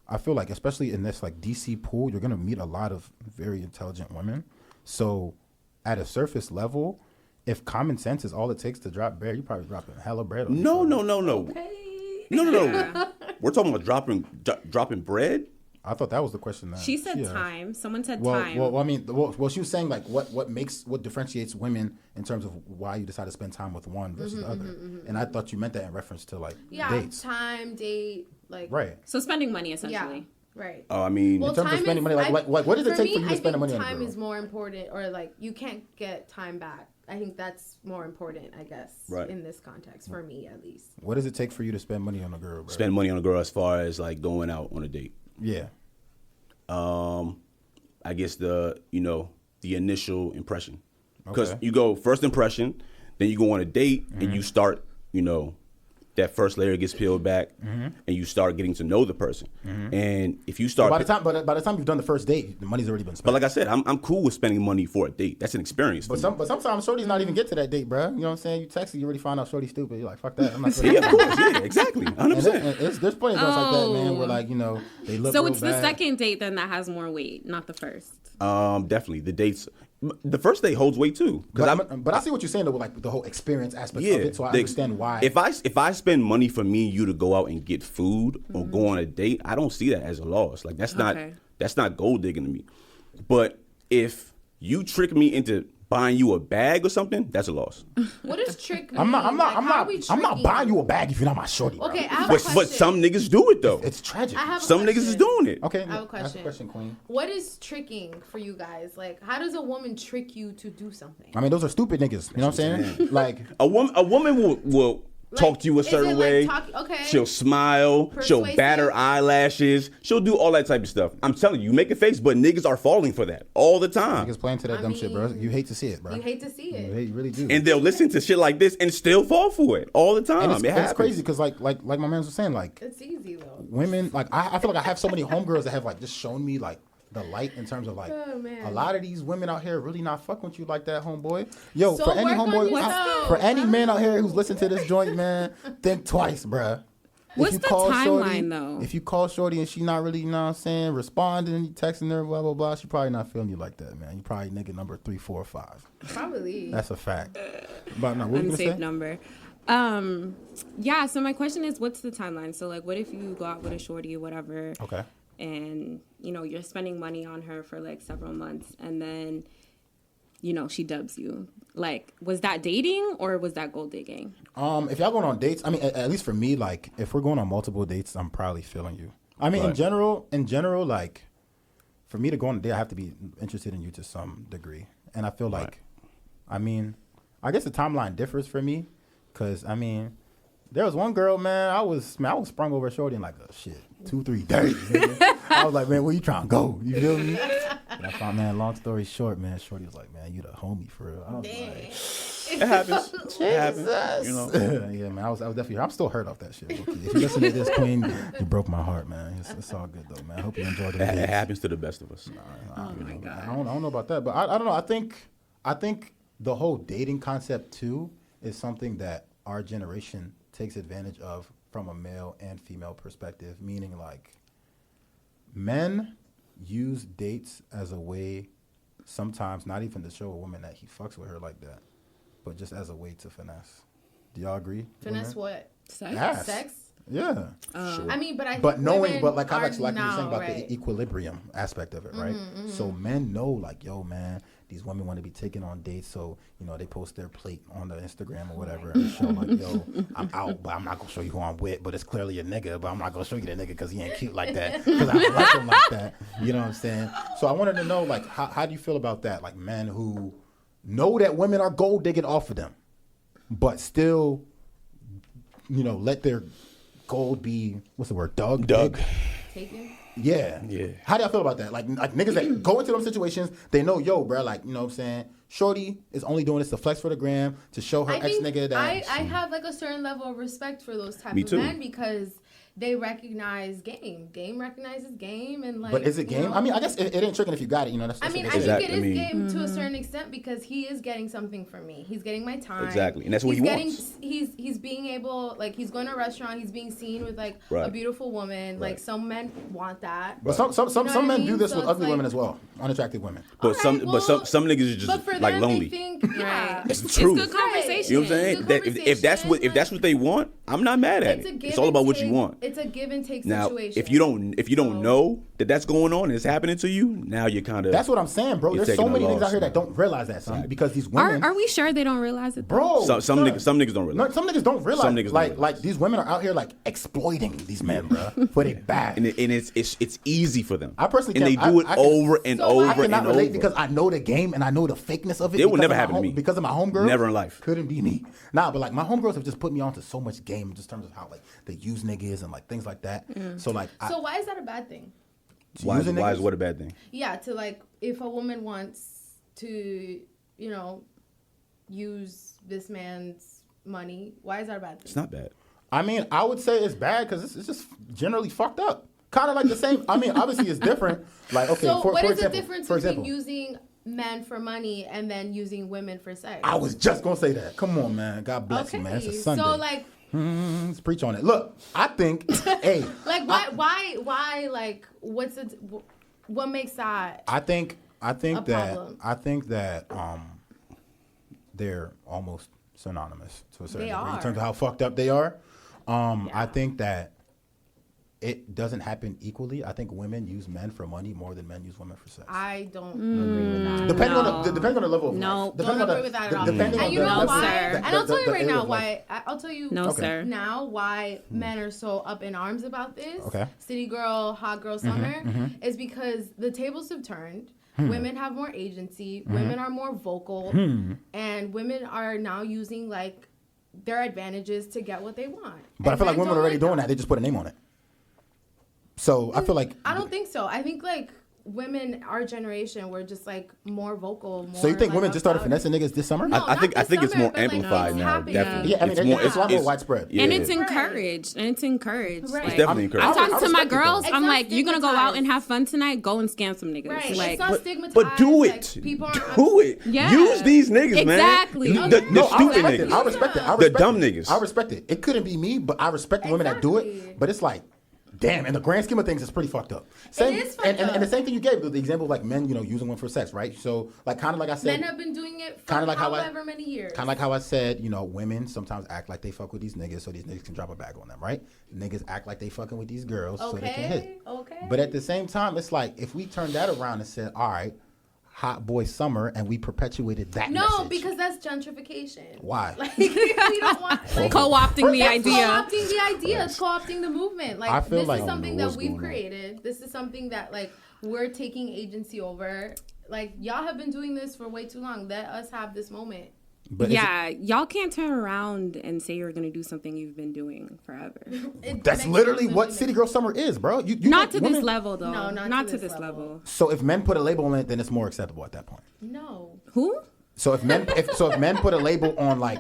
I feel like, especially in this like DC pool, you're gonna meet a lot of very intelligent women. So, at a surface level, if common sense is all it takes to drop bread, you're probably dropping hella bread. No. Okay. No. We're talking about dropping bread. I thought that was the question. She said time. Someone said time. Well, I mean, she was saying like what differentiates women in terms of why you decide to spend time with one versus the other. And I thought you meant that in reference to like dates. Time, date, like right. So spending money essentially. Yeah, right. I mean, in terms of spending money, like what does it take for you to spend money on a girl? Time is more important, or like you can't get time back. I think that's more important, I guess, in this context, for me at least. What does it take for you to spend money on a girl, bro? Spend money on a girl as far as like going out on a date. Yeah. I guess the initial impression, because you go first impression, then you go on a date and you start, that first layer gets peeled back and you start getting to know the person. And if you start, by the time you've done the first date, the money's already been spent. But like I said, I'm cool with spending money for a date. That's an experience. But sometimes shorty's not even get to that date, bro. You know what I'm saying? You text her, you already find out shorty's stupid. You're like, fuck that. I'm not. Yeah, of course. Yeah, exactly. 100%. There's plenty of girls like that, man. Where like they look. So real it's bad. the second date then that has more weight, not the first. Definitely the dates. The first date holds weight too. But I see what you're saying though, with like the whole experience aspect of it. So I understand why. If I spend money for me and you to go out and get food or go on a date, I don't see that as a loss. Like that's not gold digging to me. But if you trick me into buying you a bag or something, that's a loss. What is trick? I'm not buying you a bag if you're not my shorty. Bro. Okay, I have a question. But some niggas do it though. It's tragic. Some niggas is doing it. Okay, I have a question. Ask a question, Queen. What is tricking for you guys? Like, how does a woman trick you to do something? I mean, those are stupid niggas. You know what I'm saying? Like a woman will talk to you a certain way. She'll smile. She'll bat her eyelashes. She'll do all that type of stuff. I'm telling you, you make a face, but niggas are falling for that all the time. Niggas playing to that dumb shit, bro. You hate to see it, bro. You hate to see it. You really do. And they'll listen to shit like this and still fall for it all the time. And it's crazy because like my man was saying, like it's easy though. Women, like I feel like I have so many homegirls that have like just shown me like the light in terms of like a lot of these women out here really not fucking with you like that, homeboy. Yo, so for any homeboy, for any man out here who's listening to this joint, man, think twice, bruh. What's the timeline, though? If you call shorty and she not really, you know what I'm saying, responding, you texting her, blah, blah, blah, she probably not feeling you like that, man. You probably nigga number 3, 4, or 5. Probably. That's a fact. But no, what you gonna say? Unsafe number. Yeah, so my question is, what's the timeline? So, like, what if you go out with a shorty or whatever? Okay. And, you know, you're spending money on her for, like, several months, and then, you know, she dubs you. Like, was that dating or was that gold digging? If y'all going on dates, I mean, at least for me, like, if we're going on multiple dates, I'm probably feeling you. I mean, in general, like, for me to go on a date, I have to be interested in you to some degree. And I feel like, I mean, I guess the timeline differs for me. Because, I mean, there was one girl, man, I was sprung over shorty in like, 2-3 days. Nigga. I was like, man, where you trying to go? You feel me? And I found, man, long story short, man, shorty was like, man, you the homie for real. I was like, it happens. It happens. You know? Yeah, man, I was definitely, I'm still hurt off that shit. Okay. If you listen to this, Queen, you broke my heart, man. It's all good, though, man. I hope you enjoyed it. It happens to the best of us. Oh, my God. I don't know about that, but I don't know. I think the whole dating concept, too, is something that our generation takes advantage of from a male and female perspective, meaning like men use dates as a way sometimes not even to show a woman that he fucks with her like that, but just as a way to finesse. Do y'all agree? Finesse what? Sex? Yeah. Sure. I mean, but I think but knowing, but like I like you were saying about right? the equilibrium aspect of it, right? Mm-hmm. So men know, like, yo, man, these women want to be taken on dates, so you know they post their plate on the Instagram or whatever and show like, yo, I'm out, but I'm not gonna show you who I'm with, but it's clearly a nigga, but I'm not gonna show you that nigga because he ain't cute like that, because I don't like him like that. You know what I'm saying? So I wanted to know, like, how do you feel about that? Like men who know that women are gold digging off of them, but still, you know, let their gold be, what's the word? Dug. Taken? Yeah. How do y'all feel about that? Like niggas that go into those situations, they know, yo, bro, like, you know what I'm saying? Shorty is only doing this to flex for the gram, to show her ex-nigga that. I have like a certain level of respect for those type of men because they recognize game. Game recognizes game, and like. But is it game? You know, I mean, I guess it ain't tricking if you got it. You know, that's I think it is game to a certain extent because he is getting something from me. He's getting my time. Exactly, and that's what he wants. He's being able, like, he's going to a restaurant. He's being seen with like a beautiful woman. Like some men want that. But some men do this with ugly women as well, unattractive women. But some niggas are just like lonely. It's true. It's good conversation. You know what I'm saying? If that's what they want, I'm not mad at it. It's all about what you want. It's a give and take now, situation. if you don't know that that's going on and it's happening to you, now you're kind of. That's what I'm saying, bro. There's so many niggas out here that don't realize that, son, because these women. Are we sure they don't realize it, bro? Some niggas don't realize. No, some niggas don't realize. Like these women are out here like exploiting these men, bro, for their back. And it's easy for them. I personally and they do it over and over. I cannot relate because I know the game and I know the fakeness of it. It will never happen to me because of my homegirls. Never in life. Couldn't be me. Nah, but like my homegirls have just put me onto so much game just in terms of how like they use niggas and like things like that. So like. So why is that a bad thing? Why is what a bad thing? Yeah, to like if a woman wants to, you know, use this man's money, why is that a bad thing? It's not bad. I mean, I would say it's bad because it's just generally fucked up. Kind of like the same. I mean, obviously it's different. Like, okay, so what is the difference between using men for money and then using women for sex? I was just gonna say that. Come on, man. God bless you, man. It's a Sunday. So like. Let's preach on it. Look, I think, hey, like why, like, what makes that? I think that they're almost synonymous to a certain degree in terms of how fucked up they are. I think that it doesn't happen equally. I think women use men for money more than men use women for sex. I don't agree with that. Depending on the level of life. Don't agree with that at all. And you know why? And I'll tell you right now why. I'll tell you now why men are so up in arms about this. Okay. City girl, hot girl summer is because the tables have turned. Women have more agency. Women are more vocal. And women are now using like their advantages to get what they want. But I feel like women are already doing that. They just put a name on it. So I feel like I don't think so. I think like women, our generation, were just like more vocal. More, so you think women just started it. finessing niggas this summer? No, I think it's more amplified now. Definitely. Yeah, I mean, it's a lot more widespread. And it's encouraged. And it's encouraged. Right. It's definitely encouraged. I'm talking to my girls. It's I'm not like, you're gonna go out and have fun tonight? Go and scam some niggas. Right. Like, It's not stigmatized. But do it. Like, people do it. Yeah. Use these niggas, Exactly. man. The stupid niggas. I respect it. The dumb niggas. I respect it. It couldn't be me, but I respect the women that do it. But it's like, damn, in the grand scheme of things, it's pretty fucked up. It is fucked up. And the same thing you gave, the example of like men, using women for sex, right? So like kind of like I said, men have been doing it for kind of like however many years. Kind of like how I said, women sometimes act like they fuck with these niggas so these niggas can drop a bag on them, right? Niggas act like they fucking with these girls so they can hit. Okay. But at the same time, it's like if we turned that around and said, all right, hot boy summer, and we perpetuated that message. Because that's gentrification. Why? Like, we don't want co-opting the idea. Co-opting the idea. It's co-opting the movement. Like, I feel this like is something that we've going on. created. This is something that, like, we're taking agency over. Like, y'all have been doing this for way too long. Let us have this moment. But yeah, y'all can't turn around and say you're gonna do something you've been doing forever. That's literally what City Girl Summer is, bro. You Not to women, this level, though. No, not to this level. So if men put a label on it, then it's more acceptable at that point. No. Who? So if men put a label on like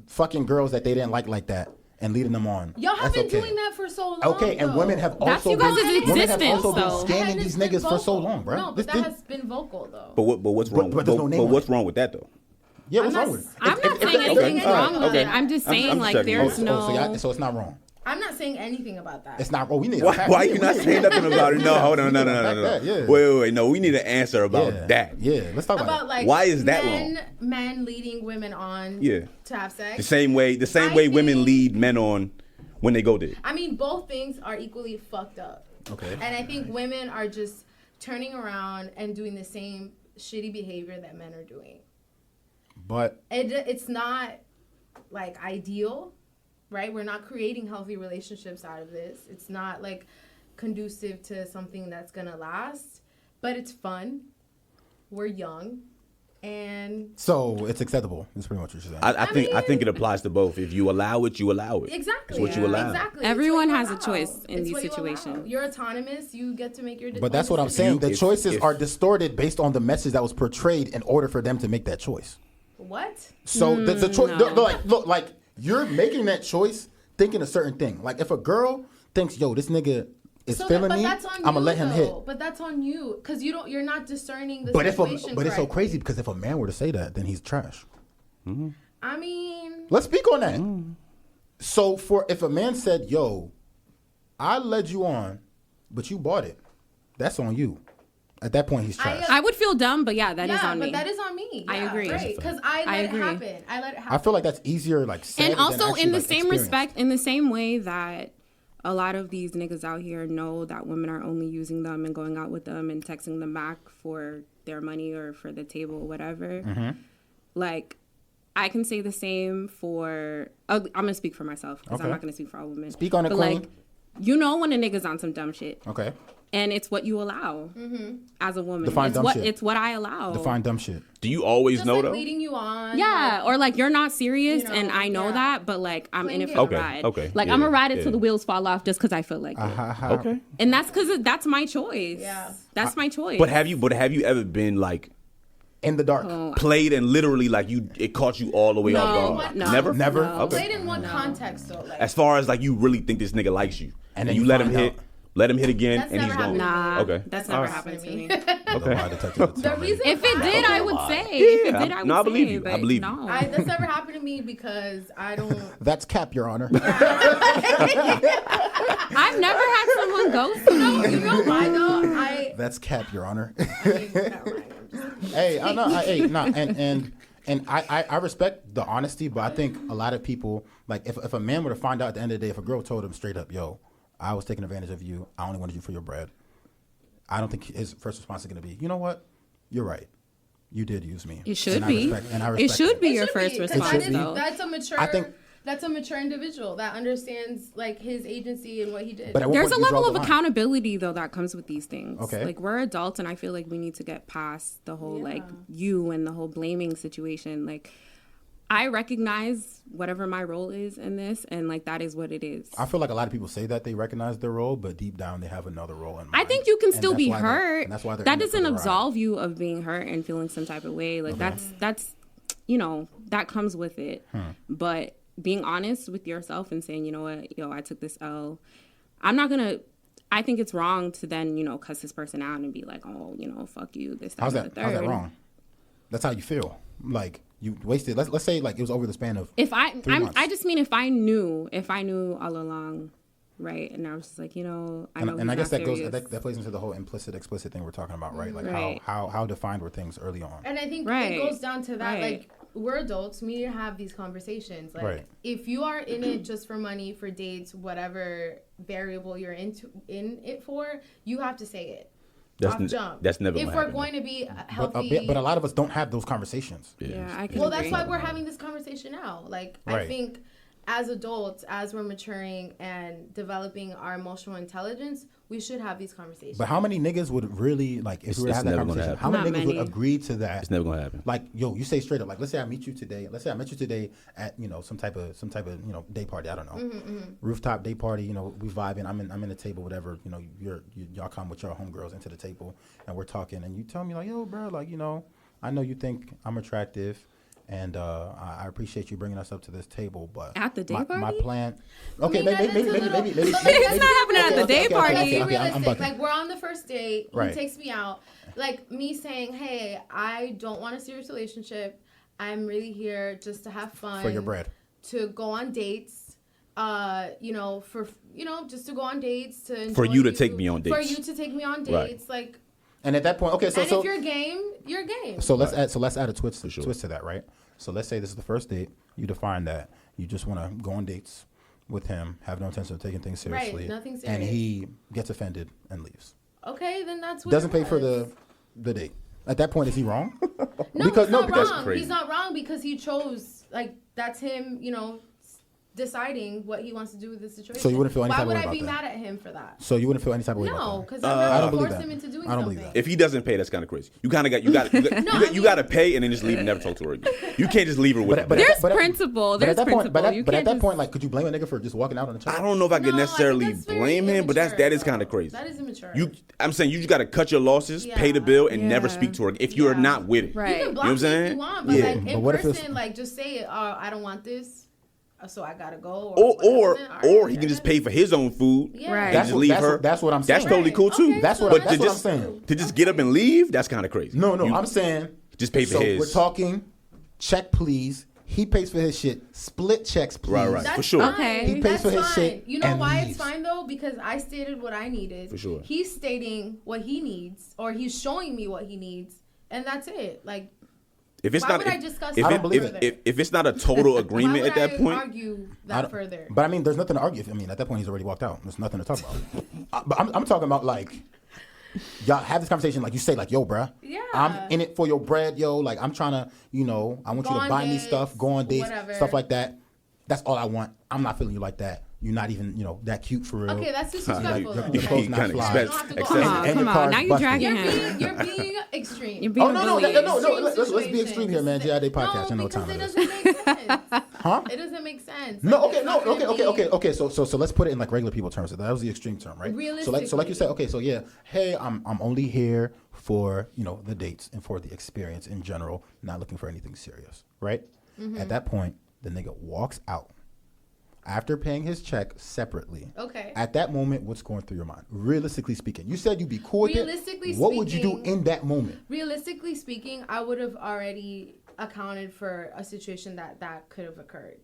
fucking girls that they didn't like that and leading them on, Y'all have that's been okay. doing that for so long. Okay, and though. women have That's also you guys' been, women have existence, also been though. scamming That these has been niggas for so vocal. long, bro. No, but that has been vocal though. But what's wrong? But there's no name on what's it. wrong with that though? Yeah, what's wrong with it? I'm not saying anything's wrong with it. I'm just saying, like, checking. there's no. So it's not wrong. I'm not saying anything about that. It's not. Oh, we need. Why you not saying nothing about it? No, hold on, no. Yeah. Wait. No, we need an answer about that. Yeah, let's talk about like Why is that wrong? Men leading women on Yeah. to have sex. The same way women lead men on when they go there. I mean, both things are equally fucked up. Okay. And I think women are just turning around and doing the same shitty behavior that men are doing. But it's not like ideal, right? We're not creating healthy relationships out of this. It's not like conducive to something that's gonna last, but it's fun. We're young, and so it's acceptable. That's pretty much what you're saying. I think it applies to both. If you allow it, you allow it. exactly. It's what you allow. Exactly. Everyone It's what has you a allow. choice in It's these what you allow. situations. You're autonomous. You get to make your. But that's what I'm saying. The choices are distorted based on the message that was portrayed in order for them to make that choice. What? So the choice, no. like you're making that choice thinking a certain thing. Like if a girl thinks, yo, this nigga is feeling me, I'm gonna let him hit. But that's on you, because you're not discerning the But situation. it's so crazy because if a man were to say that, then he's trash. Mm-hmm. I mean, Let's speak on that. So if a man said, yo, I led you on, but you bought it, that's on you. At that point, he's trash. I would feel dumb, but yeah, that is on me. but that is on me. I agree. Right, because I let it happen. I feel like that's easier, like said And also than in the actually, same like, respect, in the same way that a lot of these niggas out here know that women are only using them and going out with them and texting them back for their money or for the table or whatever. Mm-hmm. Like, I can say the same for. I'm gonna speak for myself because I'm not gonna speak for all women. Speak on it, but queen. like, you know when a nigga's on some dumb shit. Okay. And it's what you allow as a woman. Define it's dumb what shit. It's what I allow. Define dumb shit. Do you always just know like though? leading you on. Yeah, or like you're not serious, you know, and I know yeah. that, but like I'm in it for Okay, the ride. okay, Like yeah, I'm gonna ride it yeah. till the wheels fall off just because I feel like it. Okay. And that's because that's my choice. Yeah. That's my choice. But have you ever been like In the dark. played and literally like it caught you all the way off guard? no. Never. Never? No. Okay. Played in one context though. Like, As far as like you really think this nigga likes you, And and then you you let him find hit. out. Let him hit again, That's and he's never gone. happened Nah, Okay. that's never never happened to me. Okay. The reason If it did, I would say. Yeah, If it did, I would no, I believe say. you. But I believe you. no. that's never happened to me because I don't. That's cap, Your Honor. I've never had someone ghost me. You know why though? That's cap, Your Honor. Never mind. Hey, I know. And I respect the honesty, but I think a lot of people, like if a man were to find out at the end of the day, if a girl told him straight up, yo, I was taking advantage of you, I only wanted you for your bread, I don't think his first response is going to be, you know what, you're right, you did use me. It should And be. I respect It should that. be your first response, though. That's a mature. I think- that's a mature individual that understands like his agency and what he did. But at what There's point a do you draw level of the line? accountability though that comes with these things. Okay. Like we're adults, and I feel like we need to get past the whole like you and the whole blaming situation. Like I recognize whatever my role is in this, and like that is what it is. I feel like a lot of people say that they recognize their role, but deep down they have another role in mind. I think you can still be hurt. That's why that doesn't absolve you of being hurt and feeling some type of way. Like that's you know, that comes with it. But being honest with yourself and saying, you know what, yo, I took this L. I think it's wrong to then, you know, cuss this person out and be like, oh, you know, fuck you, this, that, and the third. How's that wrong? That's how you feel. Like, you wasted, let's say, like, it was over the span of 3 months. I just mean if I knew all along, right, and I was just like, you know, I know. And I guess that plays into the whole implicit, explicit thing we're talking about, right? Like, how defined were things early on? And I think it goes down to that, like, we're adults. We need to have these conversations. Like, if you are in it just for money, for dates, whatever variable you're in it for, you have to say it. That's never. If we're going to be healthy, but a lot of us don't have those conversations. Yeah, I can. Well, that's why we're having this conversation now. Like, I think as adults, as we're maturing and developing our emotional intelligence, we should have these conversations. But how many niggas would really, like, if we were to have that conversation, how many niggas would agree to that? It's never gonna happen. Like, yo, you say straight up, like, let's say I met you today at, you know, some type of, you know, day party. I don't know, rooftop day party. You know, we vibing. I'm in the table, whatever. You know, y'all come with your homegirls into the table, and we're talking, and you tell me like, yo, bro, like, you know, I know you think I'm attractive. And I appreciate you bringing us up to this table, but at the day party, my plan. Okay, maybe. It's not happening at the day party. Let's be realistic. Like, we're on the first date. He takes me out. Like, me saying, "Hey, I don't want a serious relationship. I'm really here just to have fun. For your bread. To go on dates. You know, just to go on dates. To enjoy for you to take me on dates. For you to take me on dates, like." And at that point, okay, so if you're game, you're game. So let's add a twist to that, right? So let's say this is the first date. You define that you just want to go on dates with him, have no intention of taking things seriously, nothing serious, and he gets offended and leaves. Okay, then that's what doesn't pay for the date. At that point, is he wrong? No, he's not wrong. He's not wrong because he chose, like, that's him, you know, deciding what he wants to do with the situation. So you wouldn't feel any type of way about that? Why would I be mad at him for that? So you wouldn't feel any type of way about that? No, because I'm not forced him into doing something. I don't believe that. If he doesn't pay, that's kind of crazy. You got to pay and then just leave and never talk to her again. You can't just leave her with. There's principle. But at that point, like, could you blame a nigga for just walking out on the chat? I don't know if I could necessarily blame him, but that is kind of crazy. That is immature. I'm saying you just got to cut your losses, pay the bill, and never speak to her if you're not with it. Right. You can block me if you want, but like in person, like, just say it. I don't want this. So I gotta go, or he can just pay for his own food, and just leave her. That's what I'm saying. That's totally cool too. Okay, that's what I'm saying. To just get up and leave, that's kind of crazy. No, I'm saying just pay for his. We're talking check, please. He pays for his shit. Split checks, please. Right, that's for sure. Fine. Okay, he pays for his shit. You know why leaves. it's fine though? Because I stated what I needed. For sure. He's stating what he needs, or he's showing me what he needs, and that's it. Like. If it's why not, would I discuss if it's not a total agreement at that point, argue that further. But I mean, there's nothing to argue. I mean, at that point, he's already walked out. There's nothing to talk about. But I'm talking about, like, y'all have this conversation, like you say, like, yo, bruh, I'm in it for your bread, yo. Like, I'm trying to, you know, I want you to buy me stuff, go on dates, stuff like that. That's all I want. I'm not feeling you like that. You're not even, you know, that cute for real. Okay, that's disrespectful. Your clothes not fly. Come on, now you're dragging him. You're being extreme. You're being no. Let's be extreme here, man. JID podcast. No, I know time it it is. doesn't make sense. Huh? It doesn't make sense. Okay. So let's put it in like regular people terms. That was the extreme term, right? Realistically. So like you said, okay, so yeah, hey, I'm only here for, you know, the dates and for the experience in general, not looking for anything serious, right? Mm-hmm. At that point, the nigga walks out. After paying his check separately. Okay. At that moment, what's going through your mind? Realistically speaking. You said you'd be cool with it. What would you do in that moment? Realistically speaking, I would have already accounted for a situation that could have occurred.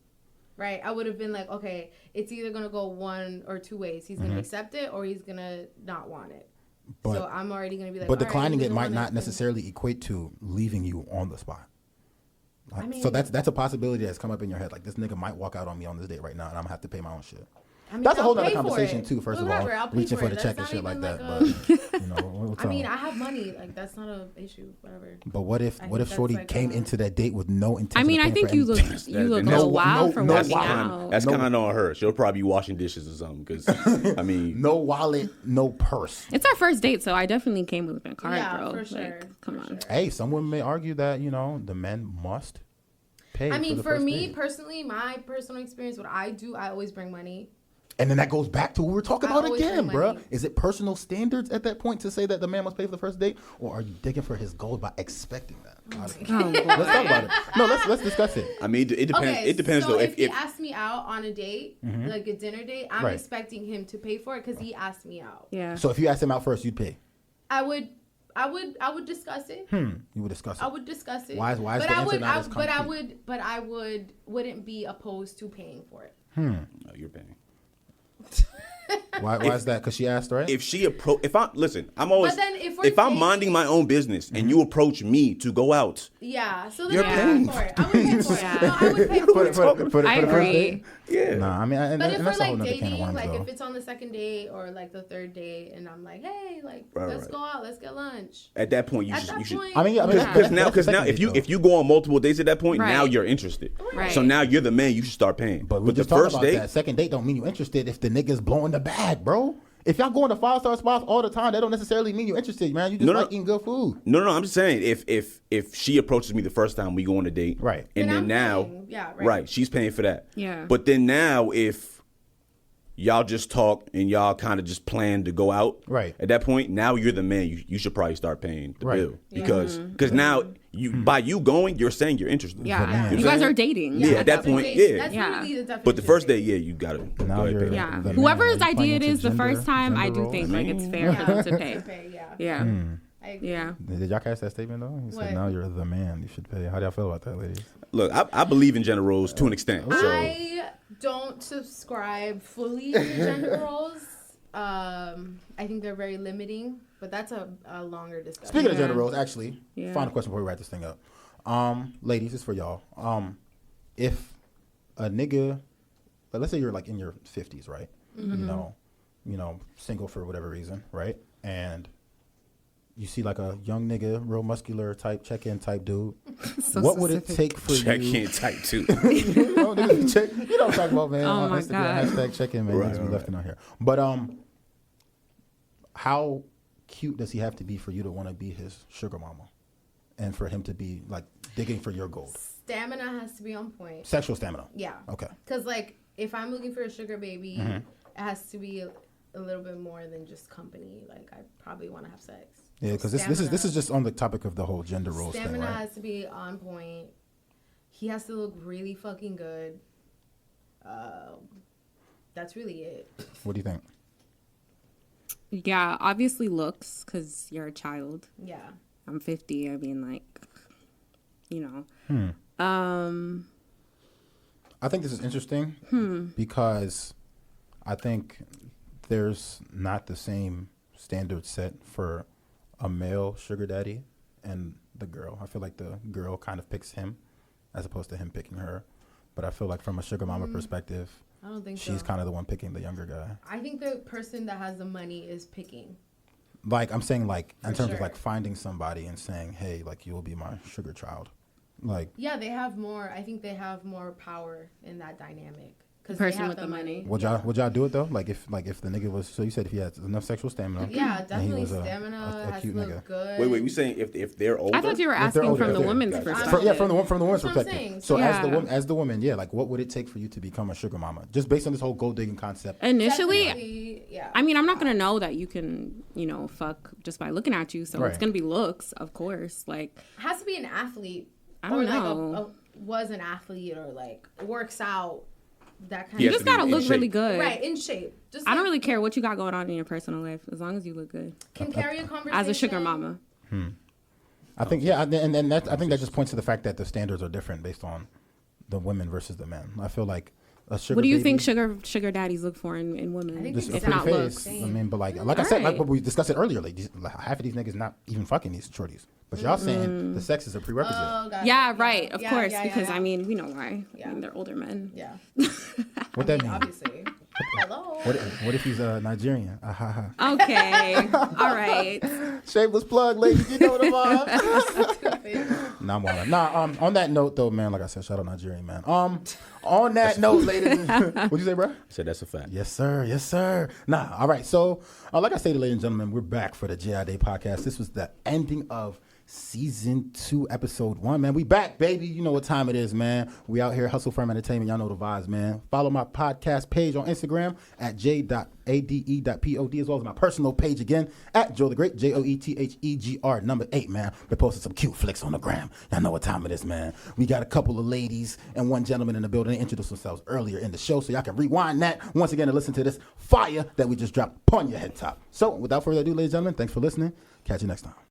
Right? I would have been like, okay, it's either going to go one or two ways. He's going to accept it or he's going to not want it. So I'm already going to be like, but declining it might not necessarily equate to leaving you on the spot. Like, I mean, so that's a possibility that's come up in your head. Like, this nigga might walk out on me on this date right now, and I'm gonna have to pay my own shit. I mean, that's a whole other conversation too. First of all, reaching for the check and shit like that. But you know, I mean, I have money. Like, that's not an issue. Whatever. But what if Shorty like came into that date with no intention? I mean, I think you look a little wild for walking out. That's kind of on her. She'll probably be washing dishes or something. Because I mean, no wallet, no purse. It's our first date, so I definitely came with a card, bro. For sure. Like, come on. Hey, some women may argue that, you know, the men must pay. I mean, for me date. personally, my personal experience, what I do, I always bring money. And then that goes back to what we were talking about again, bro. Money. Is it personal standards at that point to say that the man must pay for the first date, or are you digging for his gold by expecting that? Let's talk about it. No, let's discuss it. I mean, it depends. Okay, it depends so though. If he asked me out on a date, like a dinner date, I'm Right. expecting him to pay for it because he asked me out. Yeah. So if you asked him out first, you'd pay. I would discuss it. You would discuss it. I would discuss it. Why is the answer not as concrete? But I wouldn't be opposed to paying for it. No, you're paying. Why is that? Because she asked, right? I'm always. But then if I'm minding my own business and you approach me to go out, yeah. So then You're I paying. would pay for it. I would pay for it. Yeah. No, I would pay for it. I agree. yeah. Nah, I mean, and But if that's we're a whole like nother can of dating, worms, like though. if it's on the second date or like the third date, and I'm like, hey, like Right, let's right. go out, let's get lunch. At that point, you At should. that You should. point, I mean, Because now, that's the second if date, you go on multiple dates at that point, now Right. you're interested. Right. So now you're the man. You should start paying. But we the just talked first about date, that. Second date don't mean you're interested if the nigga's blowing the bag, bro. If y'all going to 5-star spots all the time, that don't necessarily mean you're interested, man. You just like eating good food. No. I'm just saying if she approaches me the first time we go on a date, Right. and then I'm now, paying. Yeah, right, she's paying for that. Yeah. But then now if y'all just talk and y'all kind of just plan to go out, Right. at that point, now you're the man. You should probably start paying the Right. bill because now by you going, you're saying you're interested. Yeah. The man. You guys are dating. Yeah, at that That's point, the- yeah. That's Yeah. literally the definition. But the first of day, it. yeah, you gotta go Now ahead you're and pay. Yeah. the man. Whoever's Are you idea it playing is the into first time, I do roles? think like it's fair for them to pay. Okay, yeah. Yeah. I agree. Yeah. Did y'all catch that statement though? He What? said, "Now you're the man. You should pay." How do y'all feel about that, ladies? Look, I believe in gender roles to an extent. So I don't subscribe fully to gender roles. I think they're very limiting, but that's a longer discussion. Speaking of gender roles, actually, Yeah. final question before we wrap this thing up. Ladies, it's for y'all. If a nigga, but let's say you're like in your 50s, right? You know, single for whatever reason, right? And you see like a young nigga, real muscular type, check-in type dude. So what would it specific. take for check you? in tight too. You know what I'm talking about, man. Oh On my Instagram, God. hashtag check-in, man. Right, Needs to be right, left in out here. But how cute does he have to be for you to want to be his sugar mama? And for him to be like digging for your gold? Stamina has to be on point. Sexual stamina. Yeah. Okay. Because, like, if I'm looking for a sugar baby, Mm-hmm. it has to be a little bit more than just company. Like, I probably want to have sex. Yeah, because this is just on the topic of the whole gender roles thing, Stamina right? has to be on point. He has to look really fucking good. That's really it. What do you think? Yeah, obviously looks, because you're a child. Yeah. I'm 50. I mean, like, you know. I think this is interesting because I think there's not the same standard set for a male sugar daddy and the girl. I feel like the girl kind of picks him as opposed to him picking her. But I feel like from a sugar mama perspective, I don't think she's so. kind of the one picking the younger guy. I think the person that has the money is picking. Like, I'm saying, like, in For terms of sure. like finding somebody and saying, hey, like, you will be my sugar child. Like, Yeah, they have more. I think they have more power in that dynamic. The Because they person have with the money. would y'all do it though? Like if the nigga was, so you said if he had enough sexual stamina. Yeah, and he definitely was stamina a has cute to look nigga. good. Wait, we saying if they're older? I thought you were If they're asking older, from the okay. woman's Gotcha. perspective. From the woman's That's what I'm perspective. saying. So Yeah. as the woman, yeah, like what would it take for you to become a sugar mama? Just based on this whole gold digging concept. Initially, Definitely, yeah. I mean, I'm not going to know that you can, fuck just by looking at you. So Right. it's going to be looks, of course. Like, has to be an athlete. I don't or know. Was an athlete or like works out. That kind He you has of just to be got to in look shape. really good. right in shape. Just I don't like, really care what you got going on in your personal life as long as you look good. can carry a conversation As a sugar mama. I think I think that just points to the fact that the standards are different based on the women versus the men. I feel like a sugar What do you baby, think sugar daddies look for in women? I think Just a it's if pretty not face. looks. I mean, but like I said, like Right. what we discussed it earlier, like half of these niggas not even fucking these shorties. But y'all saying the sex is a prerequisite. Oh, gotcha. Yeah, right. Of Yeah, course, yeah, because yeah. I mean, we know why. Yeah. I mean, they're older men. Yeah. What that mean? Obviously. Hello. What if he's Nigerian? Okay. All right. Shameless plug, ladies. You know what I'm on. Nah, I'm wildin'. Nah, on that note, though, man, like I said, shout out Nigerian, man. On that note, ladies, what'd you say, bro? I said that's a fact. Yes, sir. Yes, sir. Nah, all right. So, like I said, ladies and gentlemen, we're back for the JI Day podcast. This was the ending of Season 2, Episode 1, man. We back, baby. You know what time it is, man. We out here, Hustle Firm Entertainment. Y'all know the vibes, man. Follow my podcast page on Instagram at j.ade.pod, as well as my personal page again at Joe the Great, JOETHEGR number 8, man. Been posting some cute flicks on the gram. Y'all know what time it is, man. We got a couple of ladies and one gentleman in the building. They introduced themselves earlier in the show, so y'all can rewind that once again and listen to this fire that we just dropped upon your head top. So, without further ado, ladies and gentlemen, thanks for listening. Catch you next time.